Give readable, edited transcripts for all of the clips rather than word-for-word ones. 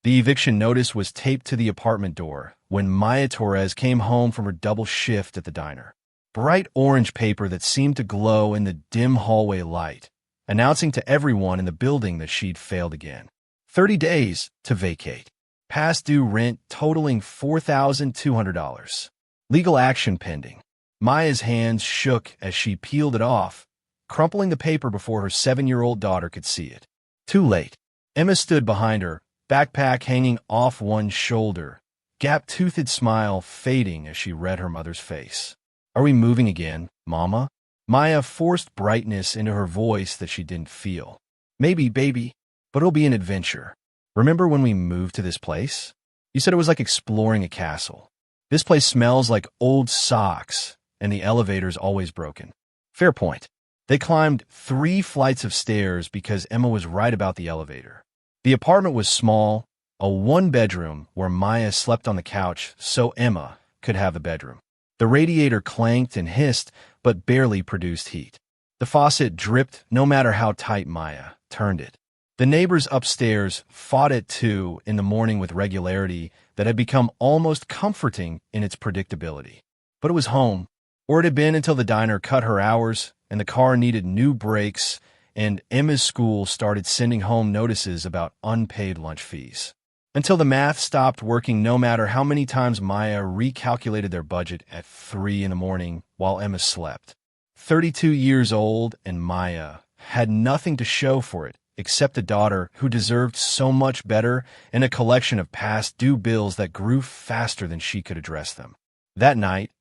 The eviction notice was taped to the apartment door when Maya Torres came home from her double shift at the diner. Bright orange paper that seemed to glow in the dim hallway light, announcing to everyone in the building that she'd failed again. 30 days to vacate. Past due rent totaling $4,200. Legal action pending. Maya's hands shook as she peeled it off, crumpling the paper before her 7-year-old daughter could see it. Too late. Emma stood behind her, backpack hanging off one shoulder, gap-toothed smile fading as she read her mother's face. Are we moving again, Mama? Maya forced brightness into her voice that she didn't feel. Maybe, baby, but it'll be an adventure. Remember when we moved to this place? You said it was like exploring a castle. This place smells like old socks, and the elevator's always broken. Fair point. They climbed 3 flights of stairs because Emma was right about the elevator. The apartment was small, a 1-bedroom where Maya slept on the couch so Emma could have the bedroom. The radiator clanked and hissed, but barely produced heat. The faucet dripped no matter how tight Maya turned it. The neighbors upstairs fought at 2 in the morning with regularity that had become almost comforting in its predictability. But it was home, or it had been until the diner cut her hours and the car needed new brakes and Emma's school started sending home notices about unpaid lunch fees. Until the math stopped working no matter how many times Maya recalculated their budget at 3 in the morning while Emma slept. 32 years old, and Maya had nothing to show for it except a daughter who deserved so much better and a collection of past due bills that grew faster than she could address them. That night,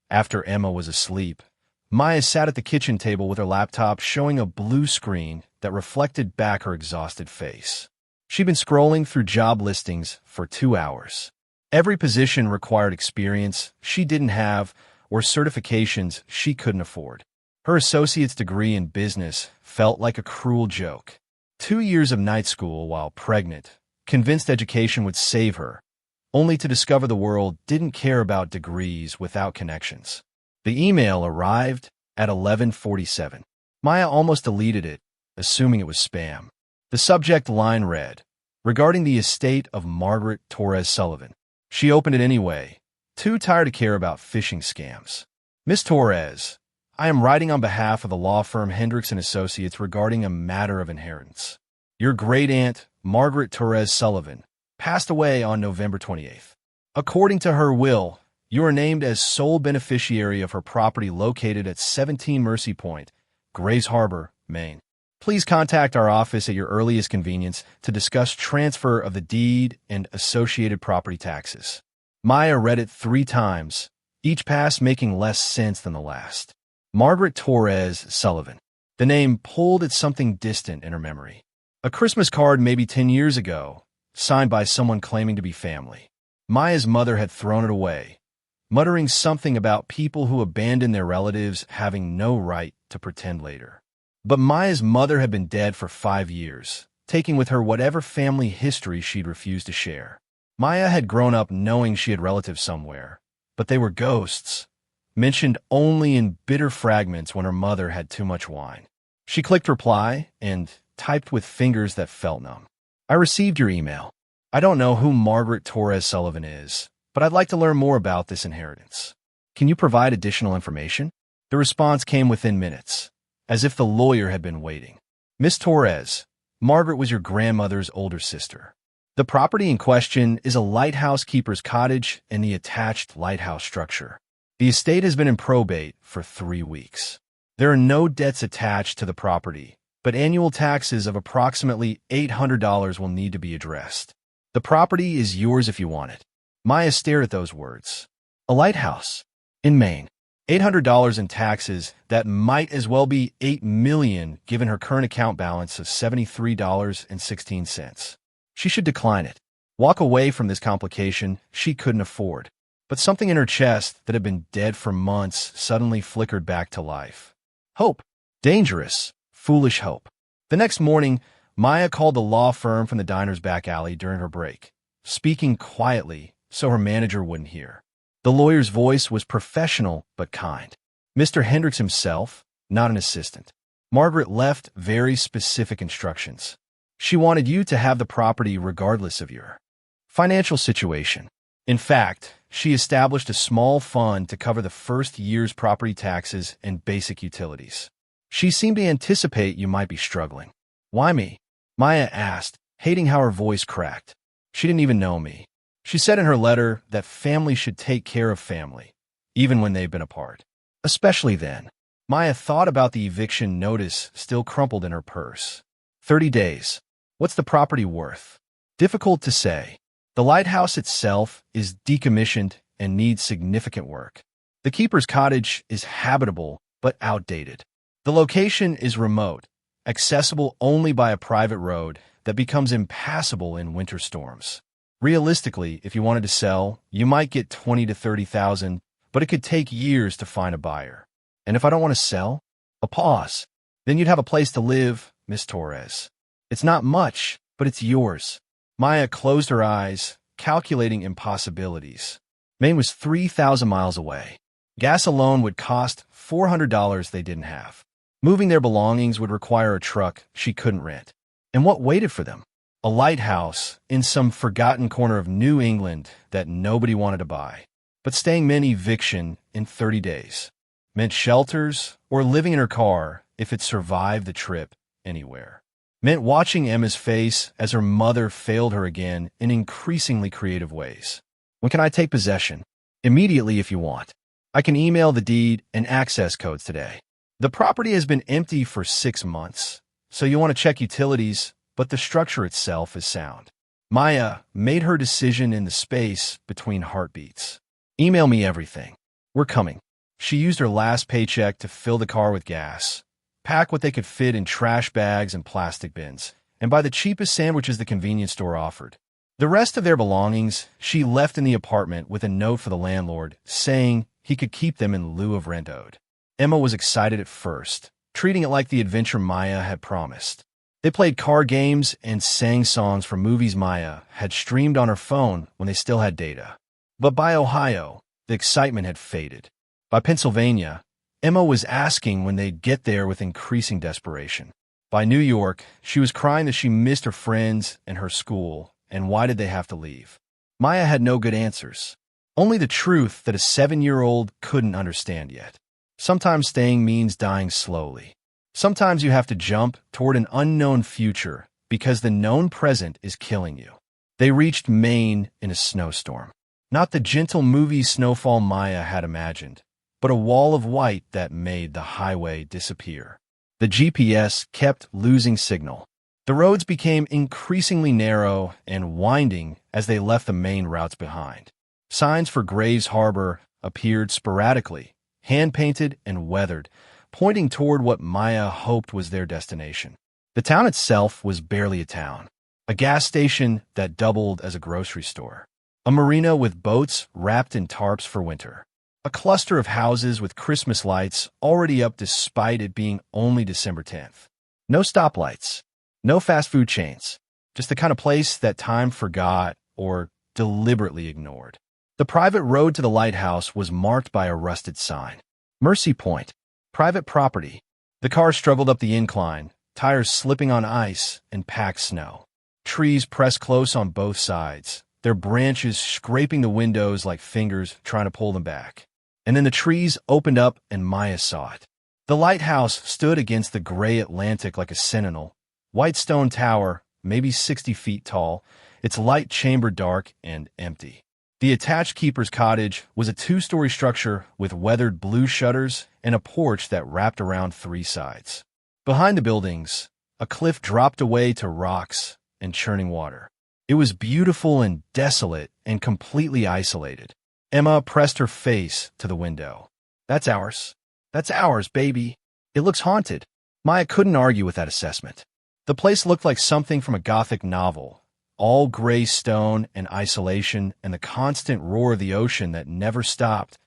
after Emma was asleep, Maya sat at the kitchen table with her laptop showing a blue screen that reflected back her exhausted face. She'd been scrolling through job listings for 2 hours. Every position required experience she didn't have or certifications she couldn't afford. Her associate's degree in business felt like a cruel joke. 2 years of night school while pregnant, convinced education would save her, only to discover the world didn't care about degrees without connections. The email arrived at 11:47. Maya almost deleted it, assuming it was spam. The subject line read, regarding the estate of Margaret Torres Sullivan. She opened it anyway, too tired to care about phishing scams. Miss Torres, I am writing on behalf of the law firm Hendricks & Associates regarding a matter of inheritance. Your great-aunt, Margaret Torres Sullivan, passed away on November 28th. According to her will, you are named as sole beneficiary of her property located at 17 Mercy Point, Grays Harbor, Maine. Please contact our office at your earliest convenience to discuss transfer of the deed and associated property taxes. Maya read it 3 times, each pass making less sense than the last. Margaret Torres Sullivan. The name pulled at something distant in her memory. A Christmas card maybe 10 years ago, signed by someone claiming to be family. Maya's mother had thrown it away, muttering something about people who abandon their relatives having no right to pretend later. But Maya's mother had been dead for 5 years, taking with her whatever family history she'd refused to share. Maya had grown up knowing she had relatives somewhere, but they were ghosts, mentioned only in bitter fragments when her mother had too much wine. She clicked reply and typed with fingers that felt numb. I received your email. I don't know who Margaret Torres Sullivan is, but I'd like to learn more about this inheritance. Can you provide additional information? The response came within minutes, as if the lawyer had been waiting. Miss Torres, Margaret was your grandmother's older sister. The property in question is a lighthouse keeper's cottage and the attached lighthouse structure. The estate has been in probate for 3 weeks. There are no debts attached to the property, but annual taxes of approximately $800 will need to be addressed. The property is yours if you want it. Maya stared at those words. A lighthouse in Maine. $800 in taxes that might as well be $8 million given her current account balance of $73.16. She should decline it. Walk away from this complication she couldn't afford. But something in her chest that had been dead for months suddenly flickered back to life. Hope. Dangerous, foolish hope. The next morning, Maya called the law firm from the diner's back alley during her break, speaking quietly so her manager wouldn't hear. The lawyer's voice was professional but kind. Mr. Hendricks himself, not an assistant. Margaret left very specific instructions. She wanted you to have the property regardless of your Financial situation. In fact, she established a small fund to cover the first year's property taxes and basic utilities. She seemed to anticipate you might be struggling. Why me? Maya asked, hating how her voice cracked. She didn't even know me. She said in her letter that family should take care of family, even when they've been apart. Especially then. Maya thought about the eviction notice still crumpled in her purse. 30 days. What's the property worth? Difficult to say. The lighthouse itself is decommissioned and needs significant work. The keeper's cottage is habitable but outdated. The location is remote, accessible only by a private road that becomes impassable in winter storms. Realistically, if you wanted to sell, you might get 20 to 30,000, but it could take years to find a buyer. And if I don't want to sell? A pause. Then you'd have a place to live, Miss Torres. It's not much, but it's yours. Maya closed her eyes, calculating impossibilities. Maine was 3,000 miles away. Gas alone would cost $400 they didn't have. Moving their belongings would require a truck she couldn't rent. And what waited for them? A lighthouse in some forgotten corner of New England that nobody wanted to buy. But staying meant eviction in 30 days. Meant shelters or living in her car if it survived the trip anywhere. Meant watching Emma's face as her mother failed her again in increasingly creative ways. When can I take possession? Immediately if you want. I can email the deed and access codes today. The property has been empty for 6 months, so you want to check utilities, but the structure itself is sound. Maya made her decision in the space between heartbeats. Email me everything. We're coming. She used her last paycheck to fill the car with gas, pack what they could fit in trash bags and plastic bins, and buy the cheapest sandwiches the convenience store offered. The rest of their belongings she left in the apartment with a note for the landlord saying he could keep them in lieu of rent owed. Emma was excited at first, treating it like the adventure Maya had promised. They played card games and sang songs from movies Maya had streamed on her phone when they still had data. But by Ohio, the excitement had faded. By Pennsylvania, Emma was asking when they'd get there with increasing desperation. By New York, she was crying that she missed her friends and her school, and why did they have to leave? Maya had no good answers. Only the truth that a 7-year-old couldn't understand yet. Sometimes staying means dying slowly. Sometimes you have to jump toward an unknown future because the known present is killing you. They reached Maine in a snowstorm. Not the gentle movie snowfall Maya had imagined, but a wall of white that made the highway disappear. The GPS kept losing signal. The roads became increasingly narrow and winding as they left the main routes behind. Signs for Graves Harbor appeared sporadically, hand-painted and weathered, pointing toward what Maya hoped was their destination. The town itself was barely a town. A gas station that doubled as a grocery store. A marina with boats wrapped in tarps for winter. A cluster of houses with Christmas lights already up despite it being only December 10th. No stoplights. No fast food chains. Just the kind of place that time forgot or deliberately ignored. The private road to the lighthouse was marked by a rusted sign. Mercy Point. Private property. The car struggled up the incline, tires slipping on ice and packed snow. Trees pressed close on both sides, their branches scraping the windows like fingers trying to pull them back. And then the trees opened up and Maya saw it. The lighthouse stood against the gray Atlantic like a sentinel. White stone tower, maybe 60 feet tall, its light chamber dark and empty. The attached keeper's cottage was a 2-story structure with weathered blue shutters and a porch that wrapped around 3 sides. Behind the buildings, a cliff dropped away to rocks and churning water. It was beautiful and desolate and completely isolated. Emma pressed her face to the window. That's ours. That's ours, baby. It looks haunted. Maya couldn't argue with that assessment. The place looked like something from a Gothic novel. All gray stone and isolation and the constant roar of the ocean that never stopped,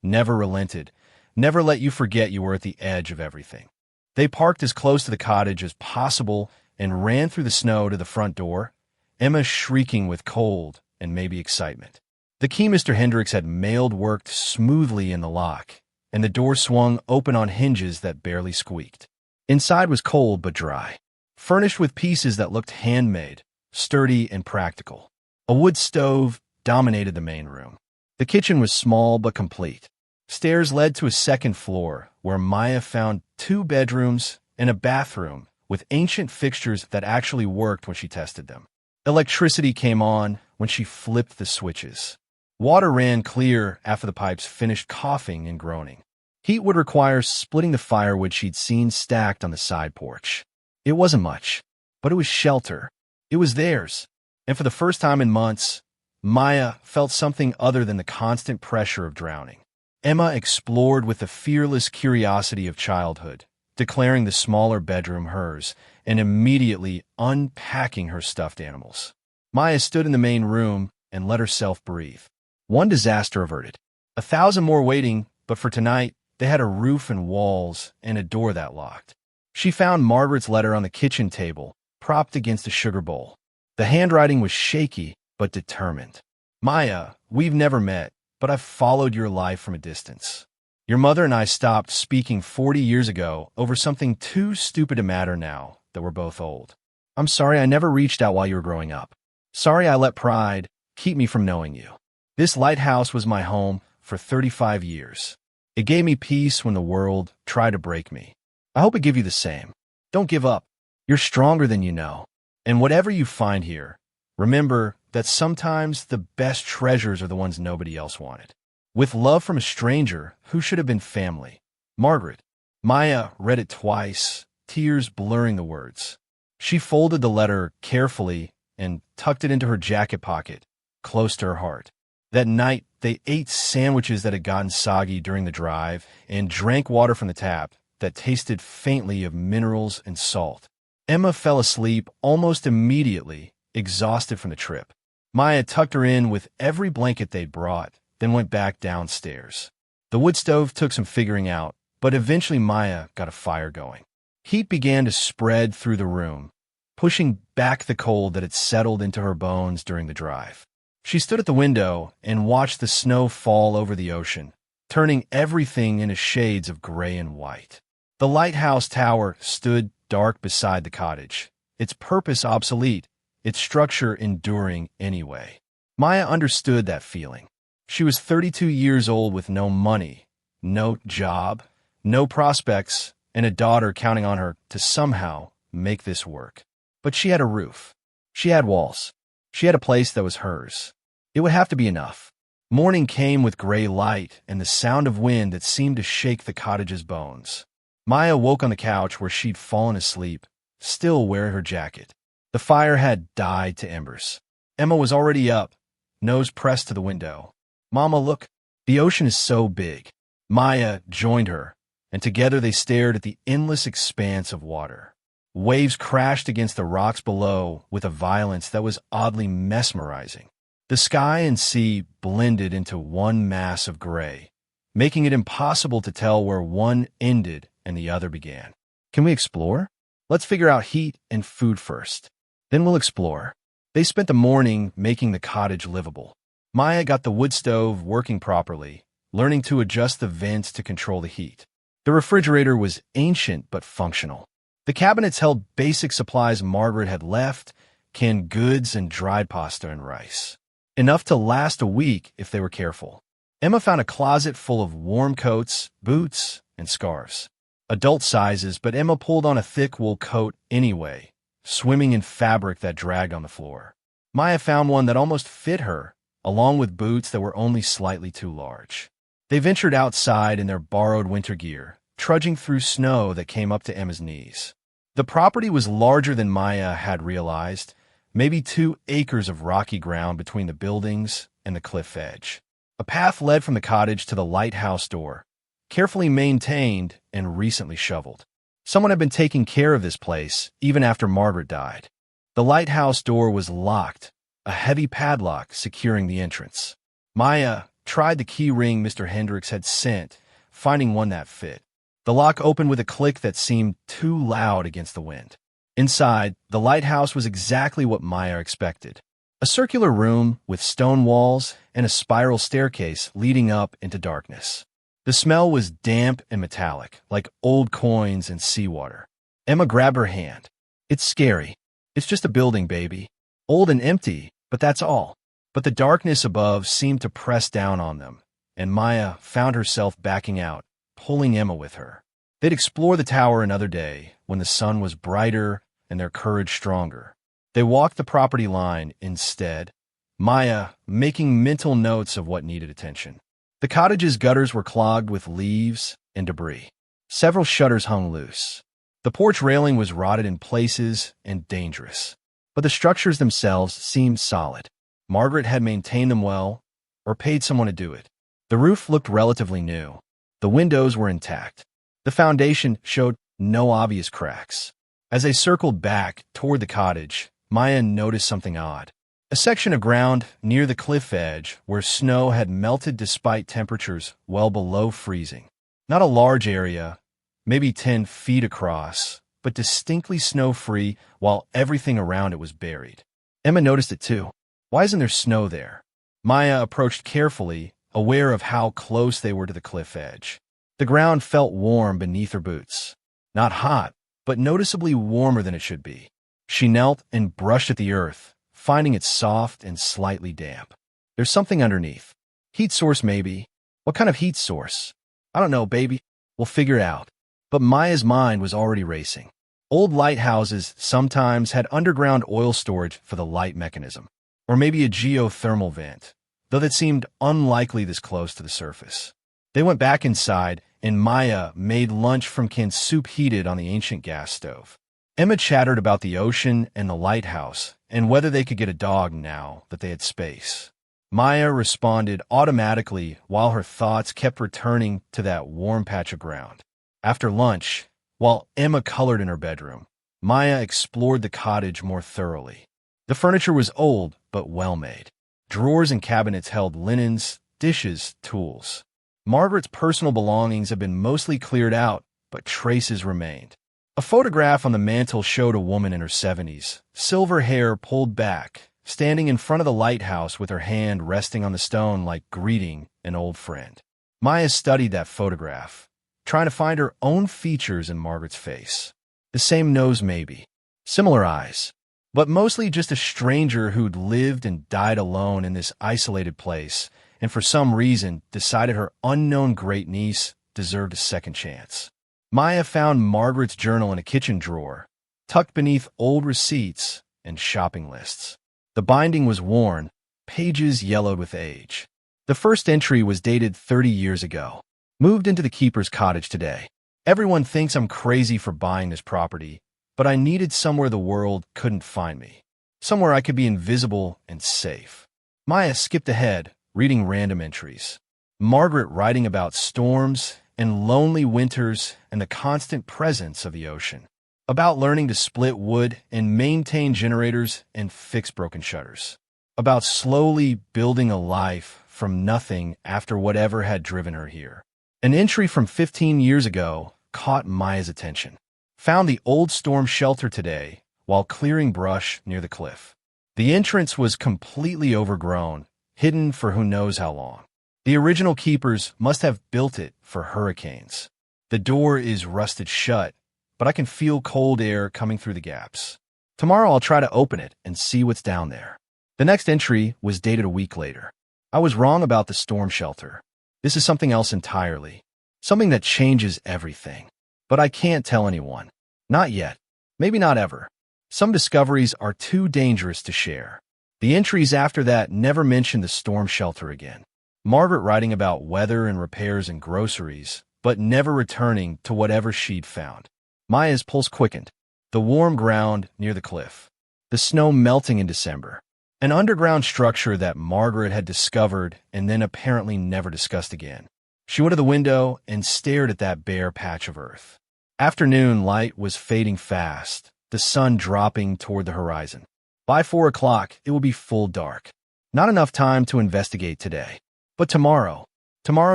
never relented, never let you forget you were at the edge of everything. They parked as close to the cottage as possible and ran through the snow to the front door, Emma shrieking with cold and maybe excitement. The key Mr. Hendricks had mailed worked smoothly in the lock, and the door swung open on hinges that barely squeaked. Inside was cold but dry, furnished with pieces that looked handmade, sturdy and practical. A wood stove dominated the main room. The kitchen was small but complete. Stairs led to a second floor, where Maya found 2 bedrooms and a bathroom with ancient fixtures that actually worked when she tested them. Electricity came on when she flipped the switches. Water ran clear after the pipes finished coughing and groaning. Heat would require splitting the firewood she'd seen stacked on the side porch. It wasn't much, but it was shelter. It was theirs. And for the first time in months, Maya felt something other than the constant pressure of drowning. Emma explored with the fearless curiosity of childhood, declaring the smaller bedroom hers and immediately unpacking her stuffed animals. Maya stood in the main room and let herself breathe. One disaster averted. 1,000 more waiting, but for tonight, they had a roof and walls and a door that locked. She found Margaret's letter on the kitchen table, propped against a sugar bowl. The handwriting was shaky, but determined. Maya, we've never met, but I've followed your life from a distance. Your mother and I stopped speaking 40 years ago over something too stupid to matter now that we're both old. I'm sorry I never reached out while you were growing up. Sorry I let pride keep me from knowing you. This lighthouse was my home for 35 years. It gave me peace when the world tried to break me. I hope it gave you the same. Don't give up. You're stronger than you know. And whatever you find here, remember that sometimes the best treasures are the ones nobody else wanted. With love from a stranger who should have been family. Margaret. Maya read it twice, tears blurring the words. She folded the letter carefully and tucked it into her jacket pocket, close to her heart. That night, they ate sandwiches that had gotten soggy during the drive and drank water from the tap that tasted faintly of minerals and salt. Emma fell asleep almost immediately, exhausted from the trip. Maya tucked her in with every blanket they'd brought, then went back downstairs. The wood stove took some figuring out, but eventually Maya got a fire going. Heat began to spread through the room, pushing back the cold that had settled into her bones during the drive. She stood at the window and watched the snow fall over the ocean, turning everything into shades of gray and white. The lighthouse tower stood dark beside the cottage, its purpose obsolete, its structure enduring anyway. Maya understood that feeling. She was 32 years old with no money, no job, no prospects, and a daughter counting on her to somehow make this work. But she had a roof. She had walls. She had a place that was hers. It would have to be enough. Morning came with gray light and the sound of wind that seemed to shake the cottage's bones. Maya woke on the couch where she'd fallen asleep, still wearing her jacket. The fire had died to embers. Emma was already up, nose pressed to the window. Mama, look, the ocean is so big. Maya joined her, and together they stared at the endless expanse of water. Waves crashed against the rocks below with a violence that was oddly mesmerizing. The sky and sea blended into one mass of gray, making it impossible to tell where one ended and the other began. Can we explore? Let's figure out heat and food first. Then we'll explore. They spent the morning making the cottage livable. Maya got the wood stove working properly, learning to adjust the vents to control the heat. The refrigerator was ancient but functional. The cabinets held basic supplies Margaret had left, canned goods and dried pasta and rice. Enough to last a week if they were careful. Emma found a closet full of warm coats, boots, and scarves. Adult sizes, but Emma pulled on a thick wool coat anyway, swimming in fabric that dragged on the floor. Maya found one that almost fit her, along with boots that were only slightly too large. They ventured outside in their borrowed winter gear, trudging through snow that came up to Emma's knees. The property was larger than Maya had realized, maybe 2 acres of rocky ground between the buildings and the cliff edge. A path led from the cottage to the lighthouse door, carefully maintained and recently shoveled. Someone had been taking care of this place even after Margaret died. The lighthouse door was locked, a heavy padlock securing the entrance. Maya tried the key ring Mr. Hendricks had sent, finding one that fit. The lock opened with a click that seemed too loud against the wind. Inside, the lighthouse was exactly what Maya expected. A circular room with stone walls and a spiral staircase leading up into darkness. The smell was damp and metallic, like old coins and seawater. Emma grabbed her hand. It's scary. It's just a building, baby. Old and empty, but that's all. but the darkness above seemed to press down on them, and Maya found herself backing out, pulling Emma with her. They'd explore the tower another day, when the sun was brighter and their courage stronger. They walked the property line instead, Maya making mental notes of what needed attention. The cottage's gutters were clogged with leaves and debris. Several shutters hung loose. The porch railing was rotted in places and dangerous, but the structures themselves seemed solid. Margaret had maintained them well, or paid someone to do it. The roof looked relatively new. The windows were intact. The foundation showed no obvious cracks. As they circled back toward the cottage, Maya noticed something odd. A section of ground near the cliff edge where snow had melted despite temperatures well below freezing. Not a large area, maybe 10 feet across, but distinctly snow-free while everything around it was buried. Emma noticed it too. Why isn't there snow there? Maya approached carefully, aware of how close they were to the cliff edge. The ground felt warm beneath her boots. Not hot, but noticeably warmer than it should be. She knelt and brushed at the earth, finding it soft and slightly damp. There's something underneath. Heat source maybe. What kind of heat source? I don't know, baby. We'll figure it out. But Maya's mind was already racing. Old lighthouses sometimes had underground oil storage for the light mechanism, or maybe a geothermal vent, though that seemed unlikely this close to the surface. They went back inside, and Maya made lunch from canned soup heated on the ancient gas stove. Emma chattered about the ocean and the lighthouse, and whether they could get a dog now that they had space. Maya responded automatically while her thoughts kept returning to that warm patch of ground. After lunch, while Emma colored in her bedroom, Maya explored the cottage more thoroughly. The furniture was old but well-made. Drawers and cabinets held linens, dishes, tools. Margaret's personal belongings had been mostly cleared out, but traces remained. A photograph on the mantel showed a woman in her 70s, silver hair pulled back, standing in front of the lighthouse with her hand resting on the stone like greeting an old friend. Maya studied that photograph, trying to find her own features in Margaret's face. The same nose maybe, similar eyes, but mostly just a stranger who'd lived and died alone in this isolated place, and for some reason decided her unknown great-niece deserved a second chance. Maya found Margaret's journal in a kitchen drawer, tucked beneath old receipts and shopping lists. The binding was worn, pages yellowed with age. The first entry was dated 30 years ago. Moved into the keeper's cottage today. Everyone thinks I'm crazy for buying this property, but I needed somewhere the world couldn't find me. Somewhere I could be invisible and safe. Maya skipped ahead, reading random entries. Margaret writing about storms and lonely winters and the constant presence of the ocean. About learning to split wood and maintain generators and fix broken shutters. About slowly building a life from nothing after whatever had driven her here. An entry from 15 years ago caught Maya's attention. Found the old storm shelter today while clearing brush near the cliff. The entrance was completely overgrown, hidden for who knows how long. The original keepers must have built it for hurricanes. The door is rusted shut, but I can feel cold air coming through the gaps. Tomorrow I'll try to open it and see what's down there. The next entry was dated a week later. I was wrong about the storm shelter. This is something else entirely. Something that changes everything. But I can't tell anyone. Not yet. Maybe not ever. Some discoveries are too dangerous to share. The entries after that never mentioned the storm shelter again. Margaret writing about weather and repairs and groceries, but never returning to whatever she'd found. Maya's pulse quickened. The warm ground near the cliff. The snow melting in December. An underground structure that Margaret had discovered and then apparently never discussed again. She went to the window and stared at that bare patch of earth. Afternoon light was fading fast, the sun dropping toward the horizon. By 4 o'clock, it would be full dark. Not enough time to investigate today. But tomorrow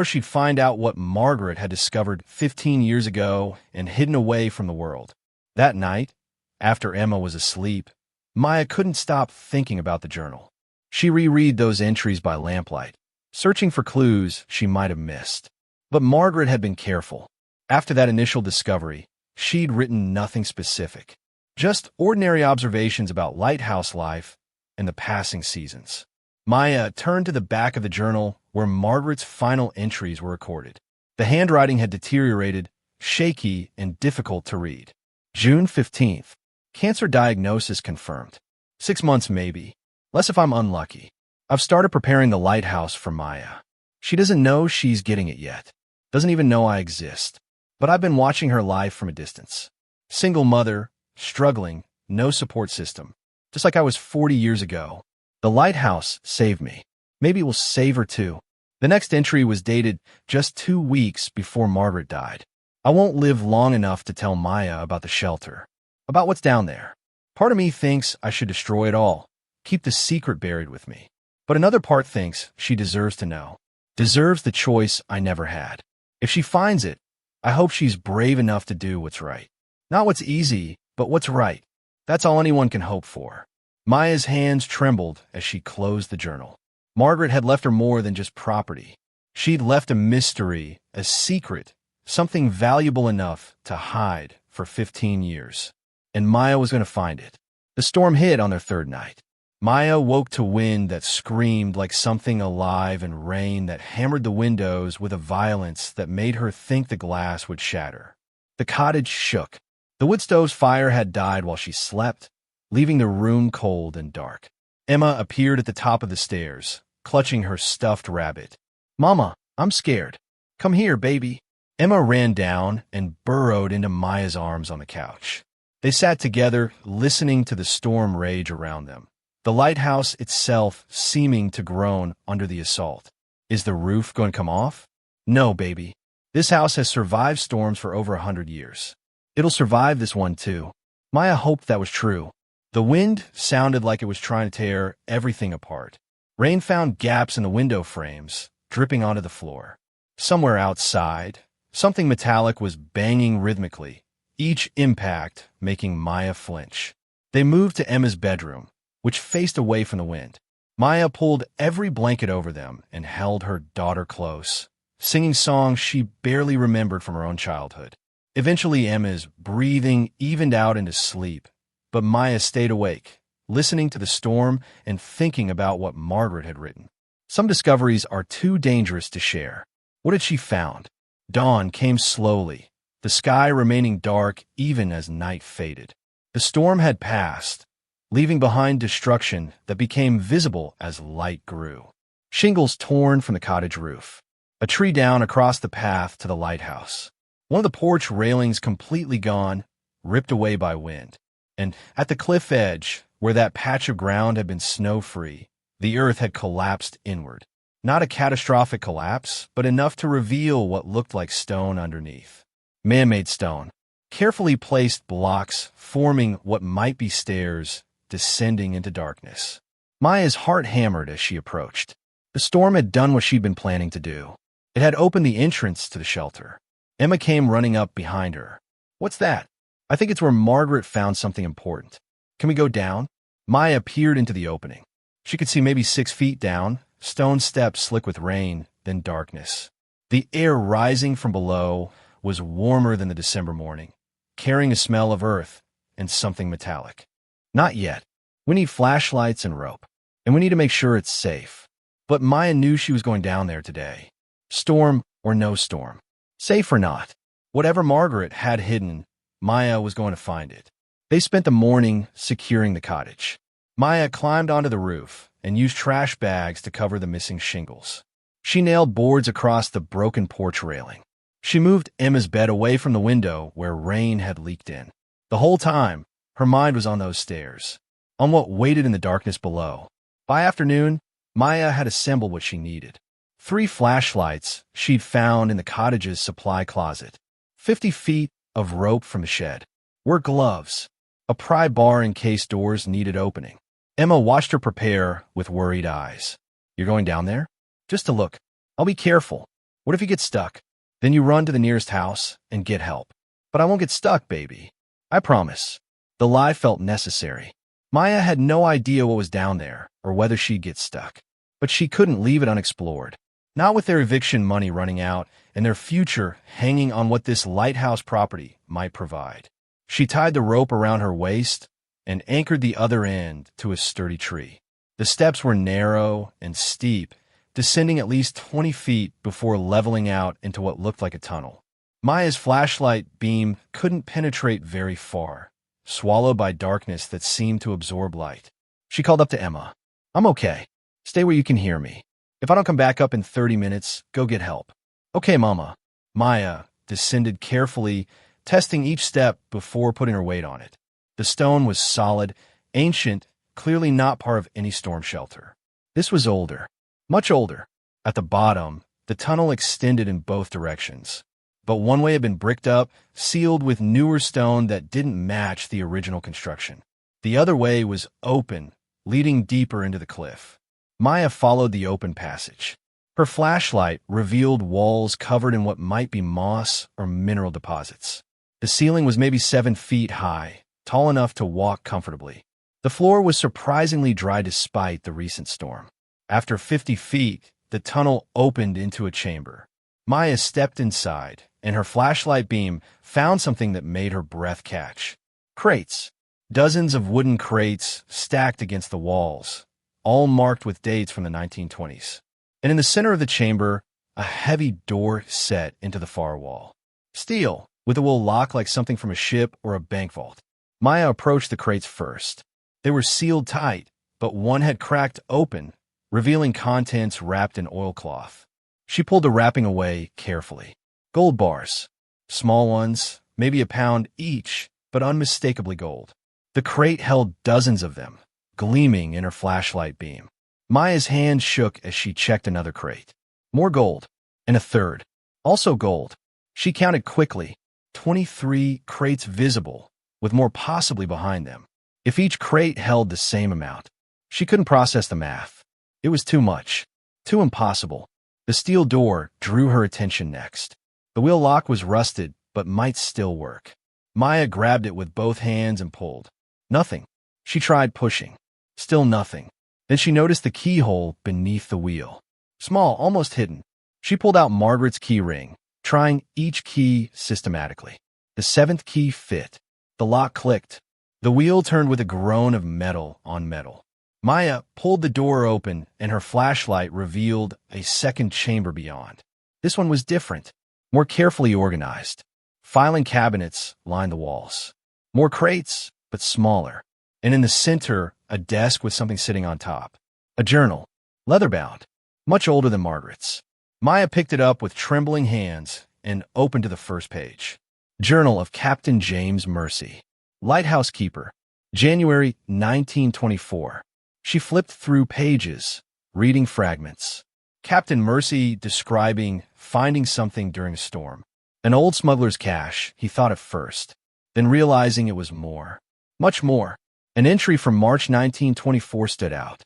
she'd find out what Margaret had discovered 15 years ago and hidden away from the world. That night, after Emma was asleep, Maya couldn't stop thinking about the journal. She reread those entries by lamplight, searching for clues she might have missed. But Margaret had been careful. After that initial discovery, she'd written nothing specific. Just ordinary observations about lighthouse life and the passing seasons. Maya turned to the back of the journal where Margaret's final entries were recorded. The handwriting had deteriorated, shaky, and difficult to read. June 15th. Cancer diagnosis confirmed. 6 months maybe. Less if I'm unlucky. I've started preparing the lighthouse for Maya. She doesn't know she's getting it yet. Doesn't even know I exist. But I've been watching her life from a distance. Single mother, struggling, no support system. Just like I was 40 years ago. The lighthouse saved me. Maybe it will save her too. The next entry was dated just 2 weeks before Margaret died. I won't live long enough to tell Maya about the shelter, about what's down there. Part of me thinks I should destroy it all, keep the secret buried with me. But another part thinks she deserves to know, deserves the choice I never had. If she finds it, I hope she's brave enough to do what's right. Not what's easy, but what's right. That's all anyone can hope for. Maya's hands trembled as she closed the journal. Margaret had left her more than just property. She'd left a mystery, a secret, something valuable enough to hide for 15 years. And Maya was going to find it. The storm hit on their third night. Maya woke to wind that screamed like something alive and rain that hammered the windows with a violence that made her think the glass would shatter. The cottage shook. The wood stove's fire had died while she slept, leaving the room cold and dark. Emma appeared at the top of the stairs, clutching her stuffed rabbit. "Mama, I'm scared. Come here, baby." Emma ran down and burrowed into Maya's arms on the couch. They sat together, listening to the storm rage around them. The lighthouse itself seeming to groan under the assault. Is the roof going to come off? No, baby. This house has survived storms for over 100 years. It'll survive this one, too. Maya hoped that was true. The wind sounded like it was trying to tear everything apart. Rain found gaps in the window frames, dripping onto the floor. Somewhere outside, something metallic was banging rhythmically, each impact making Maya flinch. They moved to Emma's bedroom, which faced away from the wind. Maya pulled every blanket over them and held her daughter close, singing songs she barely remembered from her own childhood. Eventually, Emma's breathing evened out into sleep, but Maya stayed awake, listening to the storm and thinking about what Margaret had written. Some discoveries are too dangerous to share. What had she found? Dawn came slowly, the sky remaining dark even as night faded. The storm had passed, leaving behind destruction that became visible as light grew. Shingles torn from the cottage roof. A tree down across the path to the lighthouse. One of the porch railings completely gone, ripped away by wind. And at the cliff edge, where that patch of ground had been snow-free, the earth had collapsed inward. Not a catastrophic collapse, but enough to reveal what looked like stone underneath. Man-made stone. Carefully placed blocks forming what might be stairs descending into darkness. Maya's heart hammered as she approached. The storm had done what she'd been planning to do. It had opened the entrance to the shelter. Emma came running up behind her. "What's that?" "I think it's where Margaret found something important." "Can we go down?" Maya peered into the opening. She could see maybe 6 feet down, stone steps slick with rain, then darkness. The air rising from below was warmer than the December morning, carrying a smell of earth and something metallic. "Not yet. We need flashlights and rope, and we need to make sure it's safe." But Maya knew she was going down there today. Storm or no storm. Safe or not. Whatever Margaret had hidden, Maya was going to find it. They spent the morning securing the cottage. Maya climbed onto the roof and used trash bags to cover the missing shingles. She nailed boards across the broken porch railing. She moved Emma's bed away from the window where rain had leaked in. The whole time, her mind was on those stairs, on what waited in the darkness below. By afternoon, Maya had assembled what she needed. 3 flashlights she'd found in the cottage's supply closet. 50 feet of rope from the shed. Work gloves. A pry bar in case doors needed opening. Emma watched her prepare with worried eyes. "You're going down there?" "Just to look. I'll be careful. What if you get stuck? Then you run to the nearest house and get help." "But I won't get stuck, baby. I promise." The lie felt necessary. Maya had no idea what was down there or whether she'd get stuck. But she couldn't leave it unexplored. Not with their eviction money running out and their future hanging on what this lighthouse property might provide. She tied the rope around her waist and anchored the other end to a sturdy tree. The steps were narrow and steep, descending at least 20 feet before leveling out into what looked like a tunnel. Maya's flashlight beam couldn't penetrate very far, swallowed by darkness that seemed to absorb light. She called up to Emma. "I'm okay. Stay where you can hear me. If I don't come back up in 30 minutes, go get help." "Okay, Mama." Maya descended carefully, testing each step before putting her weight on it. The stone was solid, ancient, clearly not part of any storm shelter. This was older, much older. At the bottom, the tunnel extended in both directions, but one way had been bricked up, sealed with newer stone that didn't match the original construction. The other way was open, leading deeper into the cliff. Maya followed the open passage. Her flashlight revealed walls covered in what might be moss or mineral deposits. The ceiling was maybe 7 feet high, tall enough to walk comfortably. The floor was surprisingly dry despite the recent storm. After 50 feet, the tunnel opened into a chamber. Maya stepped inside, and her flashlight beam found something that made her breath catch. Crates. Dozens of wooden crates stacked against the walls, all marked with dates from the 1920s. And in the center of the chamber, a heavy door set into the far wall. Steel, with a will lock like something from a ship or a bank vault. Maya approached the crates first. They were sealed tight, but one had cracked open, revealing contents wrapped in oilcloth. She pulled the wrapping away carefully. Gold bars. Small ones, maybe a pound each, but unmistakably gold. The crate held dozens of them, gleaming in her flashlight beam. Maya's hand shook as she checked another crate. More gold, and a third. Also gold. She counted quickly. 23 crates visible, with more possibly behind them. If each crate held the same amount, she couldn't process the math. It was too much. Too impossible. The steel door drew her attention next. The wheel lock was rusted, but might still work. Maya grabbed it with both hands and pulled. Nothing. She tried pushing. Still nothing. Then she noticed the keyhole beneath the wheel. Small, almost hidden. She pulled out Margaret's key ring, trying each key systematically. The 7th key fit. The lock clicked. The wheel turned with a groan of metal on metal. Maya pulled the door open, and her flashlight revealed a second chamber beyond. This one was different, more carefully organized. Filing cabinets lined the walls. More crates, but smaller. And in the center, a desk with something sitting on top. A journal, leather-bound, much older than Margaret's. Maya picked it up with trembling hands and opened to the first page. Journal of Captain James Mercy, Lighthouse Keeper, January 1924. She flipped through pages, reading fragments. Captain Mercy describing finding something during a storm. An old smuggler's cache, he thought at first, then realizing it was more. Much more. An entry from March 1924 stood out.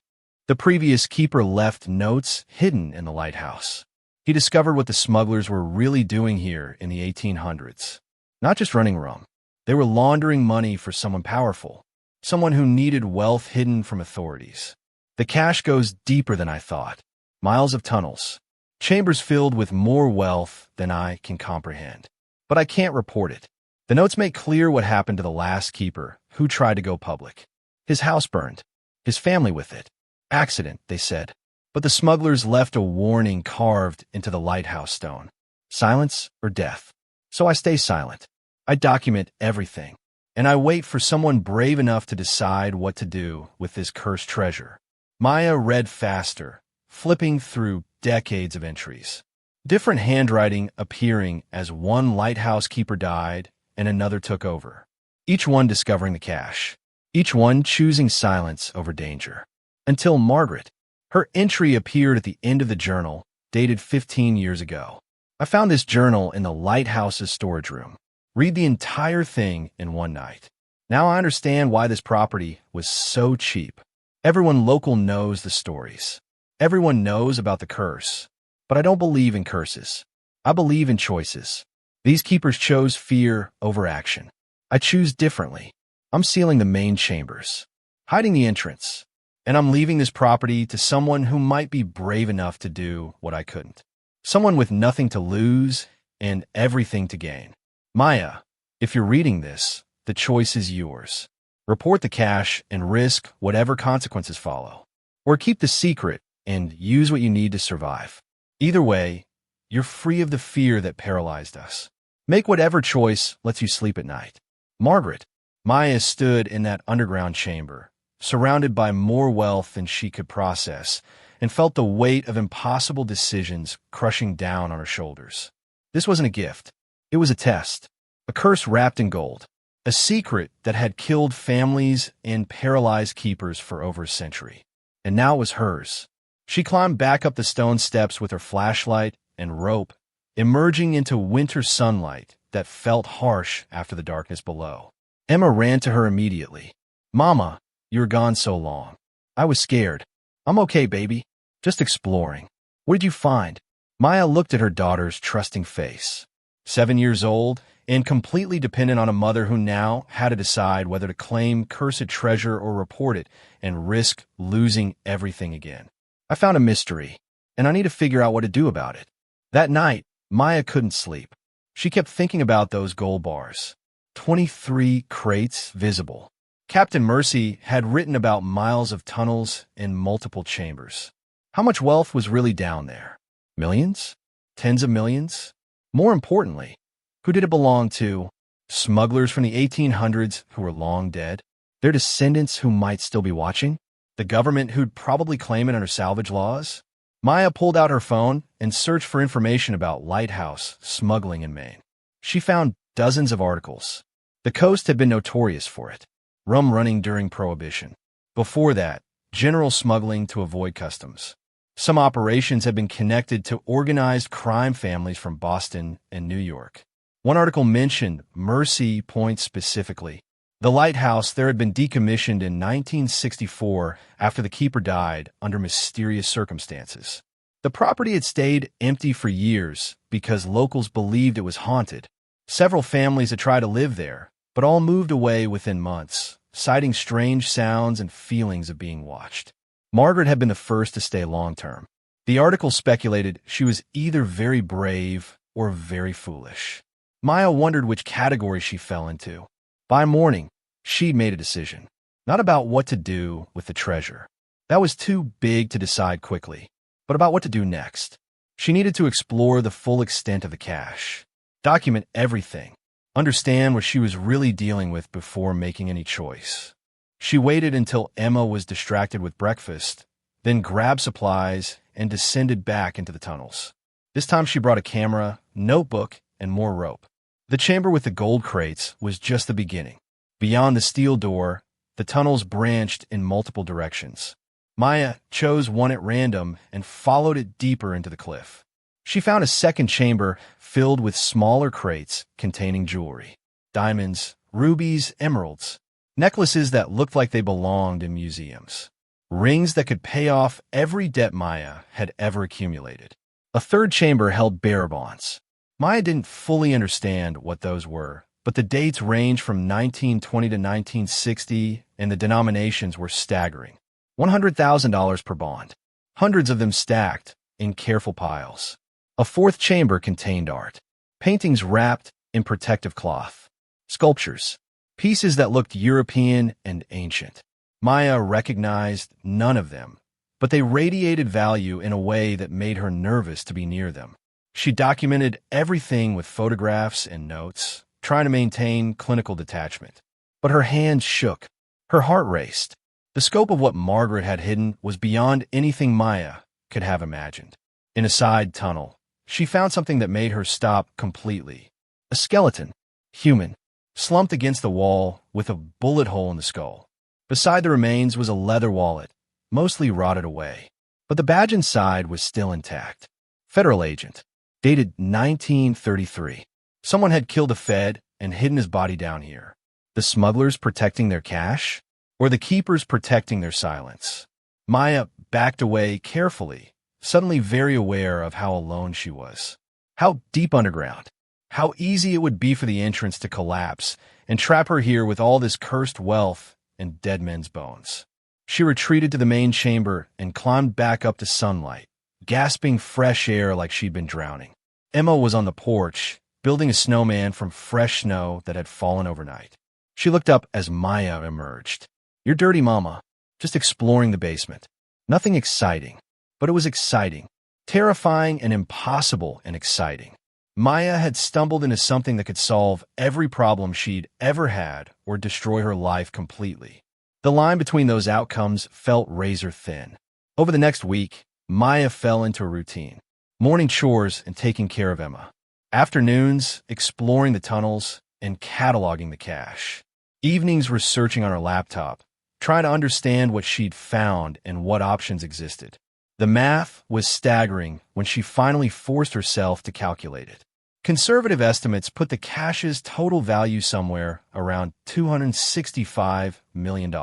The previous keeper left notes hidden in the lighthouse. He discovered what the smugglers were really doing here in the 1800s. Not just running rum. They were laundering money for someone powerful, someone who needed wealth hidden from authorities. The cache goes deeper than I thought. Miles of tunnels. Chambers filled with more wealth than I can comprehend. But I can't report it. The notes make clear what happened to the last keeper who tried to go public. His house burned. His family with it. Accident, they said. But the smugglers left a warning carved into the lighthouse stone. Silence or death. So I stay silent. I document everything. And I wait for someone brave enough to decide what to do with this cursed treasure. Maya read faster, flipping through decades of entries. Different handwriting appearing as one lighthouse keeper died and another took over. Each one discovering the cache. Each one choosing silence over danger. Until Margaret. Her entry appeared at the end of the journal, dated 15 years ago. I found this journal in the lighthouse's storage room. Read the entire thing in one night. Now I understand why this property was so cheap. Everyone local knows the stories. Everyone knows about the curse. But I don't believe in curses. I believe in choices. These keepers chose fear over action. I choose differently. I'm sealing the main chambers, hiding the entrance, and I'm leaving this property to someone who might be brave enough to do what I couldn't. Someone with nothing to lose and everything to gain. Maya, if you're reading this, the choice is yours. Report the cache and risk whatever consequences follow. or keep the secret and use what you need to survive. Either way, you're free of the fear that paralyzed us. Make whatever choice lets you sleep at night. Margaret. Maya stood in that underground chamber, surrounded by more wealth than she could process, and felt the weight of impossible decisions crushing down on her shoulders. This wasn't a gift. It was a test. A curse wrapped in gold. A secret that had killed families and paralyzed keepers for over a century. And now it was hers. She climbed back up the stone steps with her flashlight and rope, emerging into winter sunlight that felt harsh after the darkness below. Emma ran to her immediately. "Mama, you were gone so long. I was scared." "I'm okay, baby. Just exploring." "What did you find?" Maya looked at her daughter's trusting face. 7 years old and completely dependent on a mother who now had to decide whether to claim cursed treasure or report it and risk losing everything again. "I found a mystery, and I need to figure out what to do about it." That night, Maya couldn't sleep. She kept thinking about those gold bars. 23 crates visible. Captain Mercy had written about miles of tunnels and multiple chambers. How much wealth was really down there? Millions? Tens of millions? More importantly, who did it belong to? Smugglers from the 1800s who were long dead? Their descendants who might still be watching? The government who'd probably claim it under salvage laws? Maya pulled out her phone and searched for information about Lighthouse smuggling in Maine. She found dozens of articles. The coast had been notorious for it. Rum running during Prohibition. Before that, general smuggling to avoid customs. Some operations had been connected to organized crime families from Boston and New York. One article mentioned Mercy Point specifically. The lighthouse there had been decommissioned in 1964 after the keeper died under mysterious circumstances. The property had stayed empty for years because locals believed it was haunted. Several families had tried to live there, but all moved away within months, citing strange sounds and feelings of being watched. Margaret had been the first to stay long-term. The article speculated she was either very brave or very foolish. Maya wondered which category she fell into. By morning, she'd made a decision. Not about what to do with the treasure. That was too big to decide quickly, but about what to do next. She needed to explore the full extent of the cache. Document everything. Understand what she was really dealing with before making any choice. She waited until Emma was distracted with breakfast, then grabbed supplies and descended back into the tunnels. This time she brought a camera, notebook, and more rope. The chamber with the gold crates was just the beginning. Beyond the steel door, the tunnels branched in multiple directions. Maya chose one at random and followed it deeper into the cliff. She found a second chamber filled with smaller crates containing jewelry. Diamonds, rubies, emeralds. Necklaces that looked like they belonged in museums. Rings that could pay off every debt Maya had ever accumulated. A third chamber held bearer bonds. Maya didn't fully understand what those were, but the dates ranged from 1920 to 1960, and the denominations were staggering. $100,000 per bond. Hundreds of them stacked in careful piles. A fourth chamber contained art. Paintings wrapped in protective cloth. Sculptures. Pieces that looked European and ancient. Maya recognized none of them, but they radiated value in a way that made her nervous to be near them. She documented everything with photographs and notes, trying to maintain clinical detachment. But her hands shook. Her heart raced. The scope of what Margaret had hidden was beyond anything Maya could have imagined. In a side tunnel, she found something that made her stop completely. A skeleton. Human. Slumped against the wall with a bullet hole in the skull. Beside the remains was a leather wallet, mostly rotted away. But the badge inside was still intact. Federal agent. Dated 1933. Someone had killed a Fed and hidden his body down here. The smugglers protecting their cash? Or the keepers protecting their silence? Maya backed away carefully, suddenly very aware of how alone she was. How deep underground. How easy it would be for the entrance to collapse and trap her here with all this cursed wealth and dead men's bones. She retreated to the main chamber and climbed back up to sunlight, gasping fresh air like she'd been drowning. Emma was on the porch, building a snowman from fresh snow that had fallen overnight. She looked up as Maya emerged. "You're dirty, Mama. Just exploring the basement." Nothing exciting. But it was exciting. Terrifying and impossible and exciting. Maya had stumbled into something that could solve every problem she'd ever had or destroy her life completely. The line between those outcomes felt razor thin. Over the next week, Maya fell into a routine. Morning chores and taking care of Emma. Afternoons, exploring the tunnels and cataloging the cache. Evenings, researching on her laptop, trying to understand what she'd found and what options existed. The math was staggering when she finally forced herself to calculate it. Conservative estimates put the cache's total value somewhere around $265 million.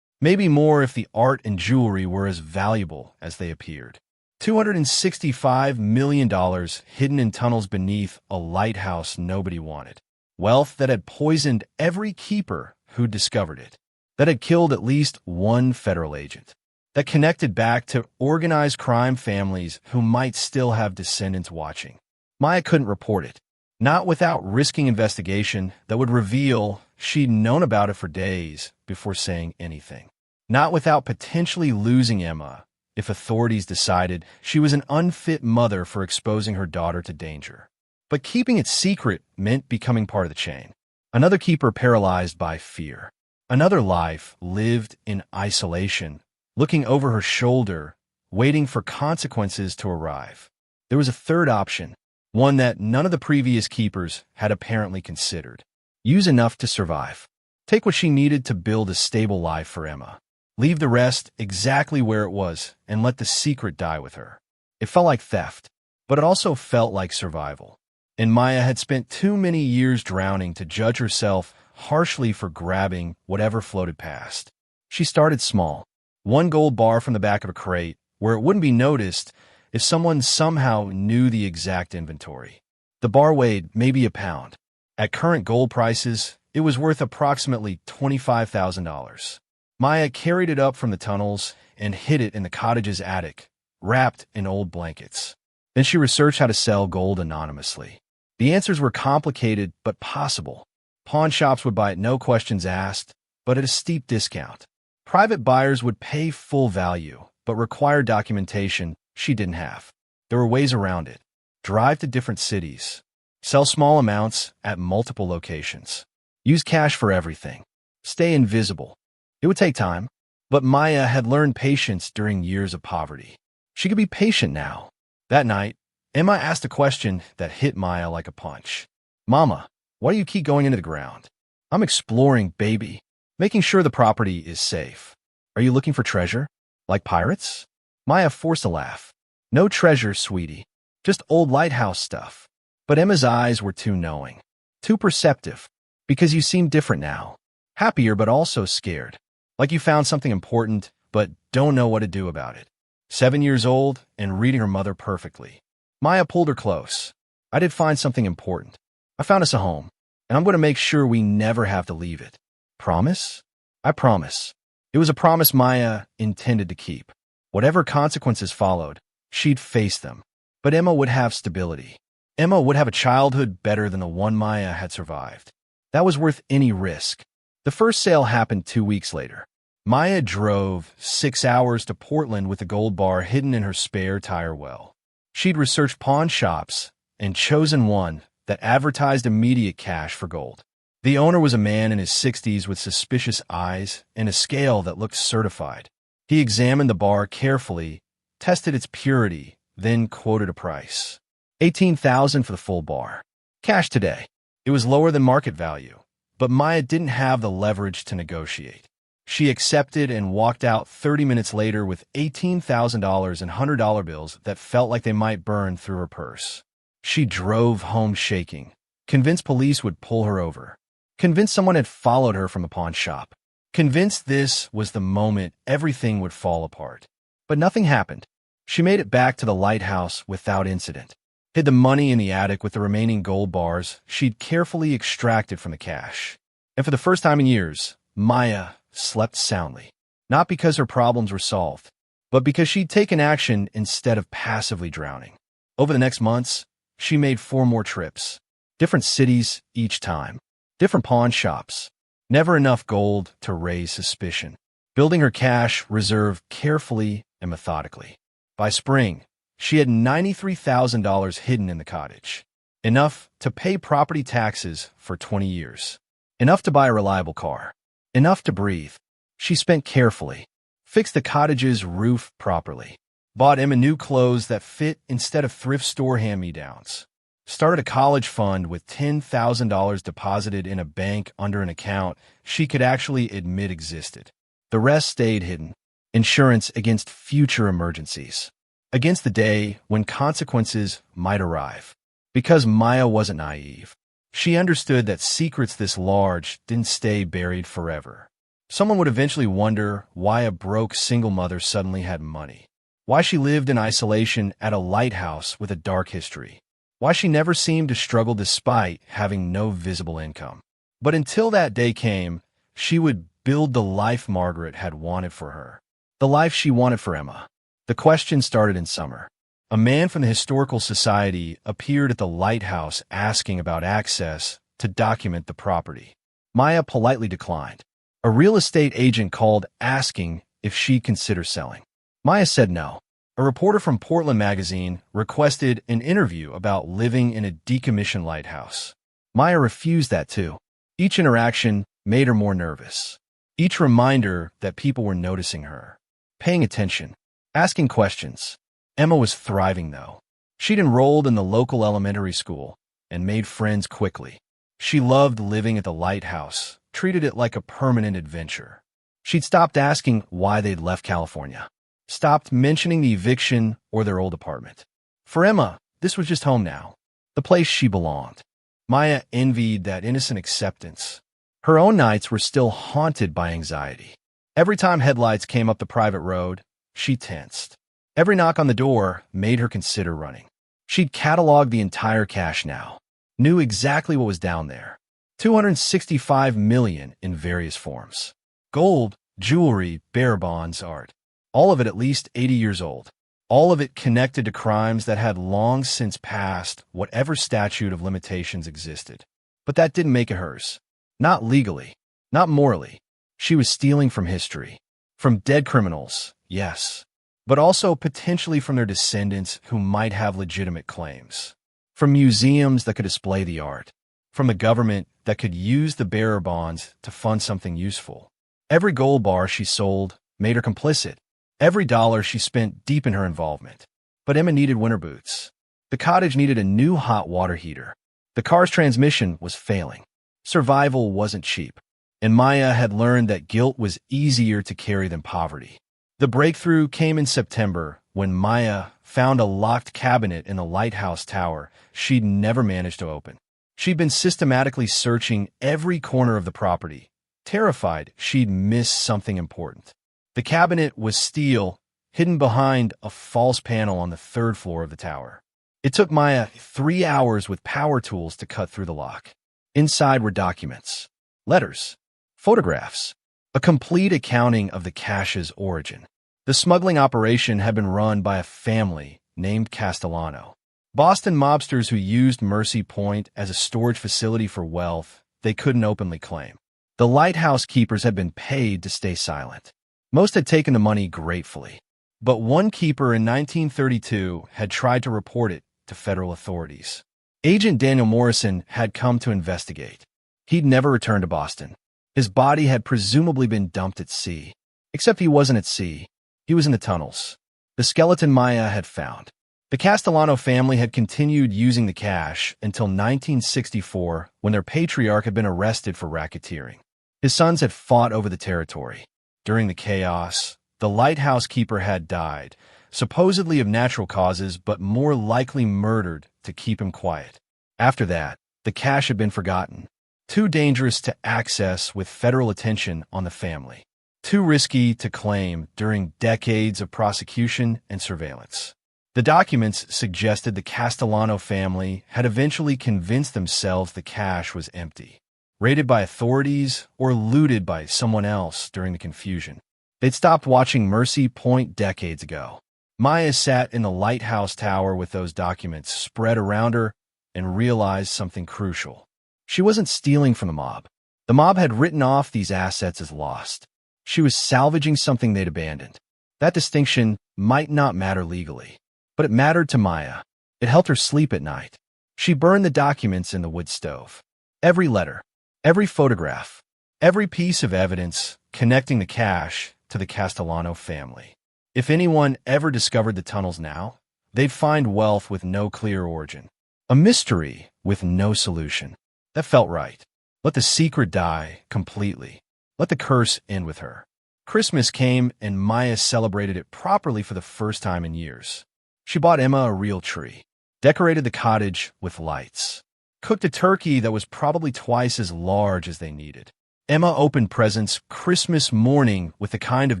Maybe more if the art and jewelry were as valuable as they appeared. $265 million hidden in tunnels beneath a lighthouse nobody wanted. Wealth that had poisoned every keeper who discovered it. That had killed at least one federal agent. That connected back to organized crime families who might still have descendants watching. Maya couldn't report it. Not without risking investigation that would reveal she'd known about it for days before saying anything. Not without potentially losing Emma if authorities decided she was an unfit mother for exposing her daughter to danger. But keeping it secret meant becoming part of the chain. Another keeper paralyzed by fear. Another life lived in isolation, looking over her shoulder, waiting for consequences to arrive. There was a third option, one that none of the previous keepers had apparently considered. Use enough to survive. Take what she needed to build a stable life for Emma. Leave the rest exactly where it was and let the secret die with her. It felt like theft, but it also felt like survival. And Maya had spent too many years drowning to judge herself harshly for grabbing whatever floated past. She started small. One gold bar from the back of a crate, where it wouldn't be noticed if someone somehow knew the exact inventory. The bar weighed maybe a pound. At current gold prices, it was worth approximately $25,000. Maya carried it up from the tunnels and hid it in the cottage's attic, wrapped in old blankets. Then she researched how to sell gold anonymously. The answers were complicated but possible. Pawn shops would buy it no questions asked, but at a steep discount. Private buyers would pay full value, but require documentation she didn't have. There were ways around it. Drive to different cities. Sell small amounts at multiple locations. Use cash for everything. Stay invisible. It would take time, but Maya had learned patience during years of poverty. She could be patient now. That night, Emma asked a question that hit Maya like a punch. Mama, why do you keep going into the ground? I'm exploring, baby. Making sure the property is safe. Are you looking for treasure? Like pirates? Maya forced a laugh. No treasure, sweetie. Just old lighthouse stuff. But Emma's eyes were too knowing. Too perceptive. Because you seem different now. Happier but also scared. Like you found something important, but don't know what to do about it. 7 years old and reading her mother perfectly. Maya pulled her close. I did find something important. I found us a home, and I'm going to make sure we never have to leave it. Promise? I promise. It was a promise Maya intended to keep. Whatever consequences followed, she'd face them. But Emma would have stability. Emma would have a childhood better than the one Maya had survived. That was worth any risk. The first sale happened 2 weeks later. Maya drove 6 hours to Portland with a gold bar hidden in her spare tire well. She'd researched pawn shops and chosen one that advertised immediate cash for gold. The owner was a man in his 60s with suspicious eyes and a scale that looked certified. He examined the bar carefully, tested its purity, then quoted a price. $18,000 for the full bar. Cash today. It was lower than market value, but Maya didn't have the leverage to negotiate. She accepted and walked out 30 minutes later with $18,000 in $100 bills that felt like they might burn through her purse. She drove home shaking, convinced police would pull her over, convinced someone had followed her from a pawn shop, convinced this was the moment everything would fall apart. But nothing happened. She made it back to the lighthouse without incident, hid the money in the attic with the remaining gold bars she'd carefully extracted from the cache. And for the first time in years, Maya slept soundly, not because her problems were solved, but because she'd taken action instead of passively drowning. Over the next months, she made 4 more trips, different cities each time, different pawn shops, never enough gold to raise suspicion. building her cash reserve carefully and methodically. By spring, she had $93,000 hidden in the cottage, enough to pay property taxes for 20 years, enough to buy a reliable car, enough to breathe. She spent carefully, fixed the cottage's roof properly, bought Emma new clothes that fit instead of thrift store hand-me-downs, started a college fund with $10,000 deposited in a bank under an account she could actually admit existed. The rest stayed hidden. Insurance against future emergencies, against the day when consequences might arrive. Because Maya wasn't naive. She understood that secrets this large didn't stay buried forever. Someone would eventually wonder why a broke single mother suddenly had money, why she lived in isolation at a lighthouse with a dark history, why she never seemed to struggle despite having no visible income. But until that day came, she would build the life Margaret had wanted for her, the life she wanted for Emma. The question started in summer. A man from the Historical Society appeared at the lighthouse asking about access to document the property. Maya politely declined. A real estate agent called asking if she'd consider selling. Maya said no. A reporter from Portland magazine requested an interview about living in a decommissioned lighthouse. Maya refused that too. Each interaction made her more nervous. Each reminder that people were noticing her, paying attention, asking questions. Emma was thriving, though. She'd enrolled in the local elementary school and made friends quickly. She loved living at the lighthouse, treated it like a permanent adventure. She'd stopped asking why they'd left California, stopped mentioning the eviction or their old apartment. For Emma, this was just home now, the place she belonged. Maya envied that innocent acceptance. Her own nights were still haunted by anxiety. Every time headlights came up the private road, she tensed. Every knock on the door made her consider running. She'd cataloged the entire cash now, knew exactly what was down there. $265 million in various forms. Gold, jewelry, bearer bonds, art. All of it at least 80 years old. All of it connected to crimes that had long since passed whatever statute of limitations existed. But that didn't make it hers. Not legally, not morally. She was stealing from history. From dead criminals, yes, but also potentially from their descendants who might have legitimate claims. From museums that could display the art. From the government that could use the bearer bonds to fund something useful. Every gold bar she sold made her complicit. Every dollar she spent deepened her involvement. But Emma needed winter boots. The cottage needed a new hot water heater. The car's transmission was failing. Survival wasn't cheap, and Maya had learned that guilt was easier to carry than poverty. The breakthrough came in September when Maya found a locked cabinet in the lighthouse tower she'd never managed to open. She'd been systematically searching every corner of the property, terrified she'd missed something important. The cabinet was steel, hidden behind a false panel on the third floor of the tower. It took Maya 3 hours with power tools to cut through the lock. Inside were documents, letters, photographs, a complete accounting of the cash's origin. The smuggling operation had been run by a family named Castellano. Boston mobsters who used Mercy Point as a storage facility for wealth they couldn't openly claim. The lighthouse keepers had been paid to stay silent. Most had taken the money gratefully. But one keeper in 1932 had tried to report it to federal authorities. Agent Daniel Morrison had come to investigate. He'd never returned to Boston. His body had presumably been dumped at sea. Except he wasn't at sea. He was in the tunnels. The skeleton Maya had found. The Castellano family had continued using the cash until 1964, when their patriarch had been arrested for racketeering. His sons had fought over the territory. During the chaos, the lighthouse keeper had died, supposedly of natural causes, but more likely murdered to keep him quiet. After that, the cash had been forgotten. Too dangerous to access with federal attention on the family. Too risky to claim during decades of prosecution and surveillance. The documents suggested the Castellano family had eventually convinced themselves the cash was empty, raided by authorities or looted by someone else during the confusion. They'd stopped watching Mercy Point decades ago. Maya sat in the lighthouse tower with those documents spread around her and realized something crucial. She wasn't stealing from the mob. The mob had written off these assets as lost. She was salvaging something they'd abandoned. That distinction might not matter legally, but it mattered to Maya. It helped her sleep at night. She burned the documents in the wood stove. Every letter, every photograph, every piece of evidence connecting the cache to the Castellano family. If anyone ever discovered the tunnels now, they'd find wealth with no clear origin. A mystery with no solution. That felt right. Let the secret die completely. Let the curse end with her. Christmas came and Maya celebrated it properly for the first time in years. She bought Emma a real tree, decorated the cottage with lights, cooked a turkey that was probably twice as large as they needed. Emma opened presents Christmas morning with the kind of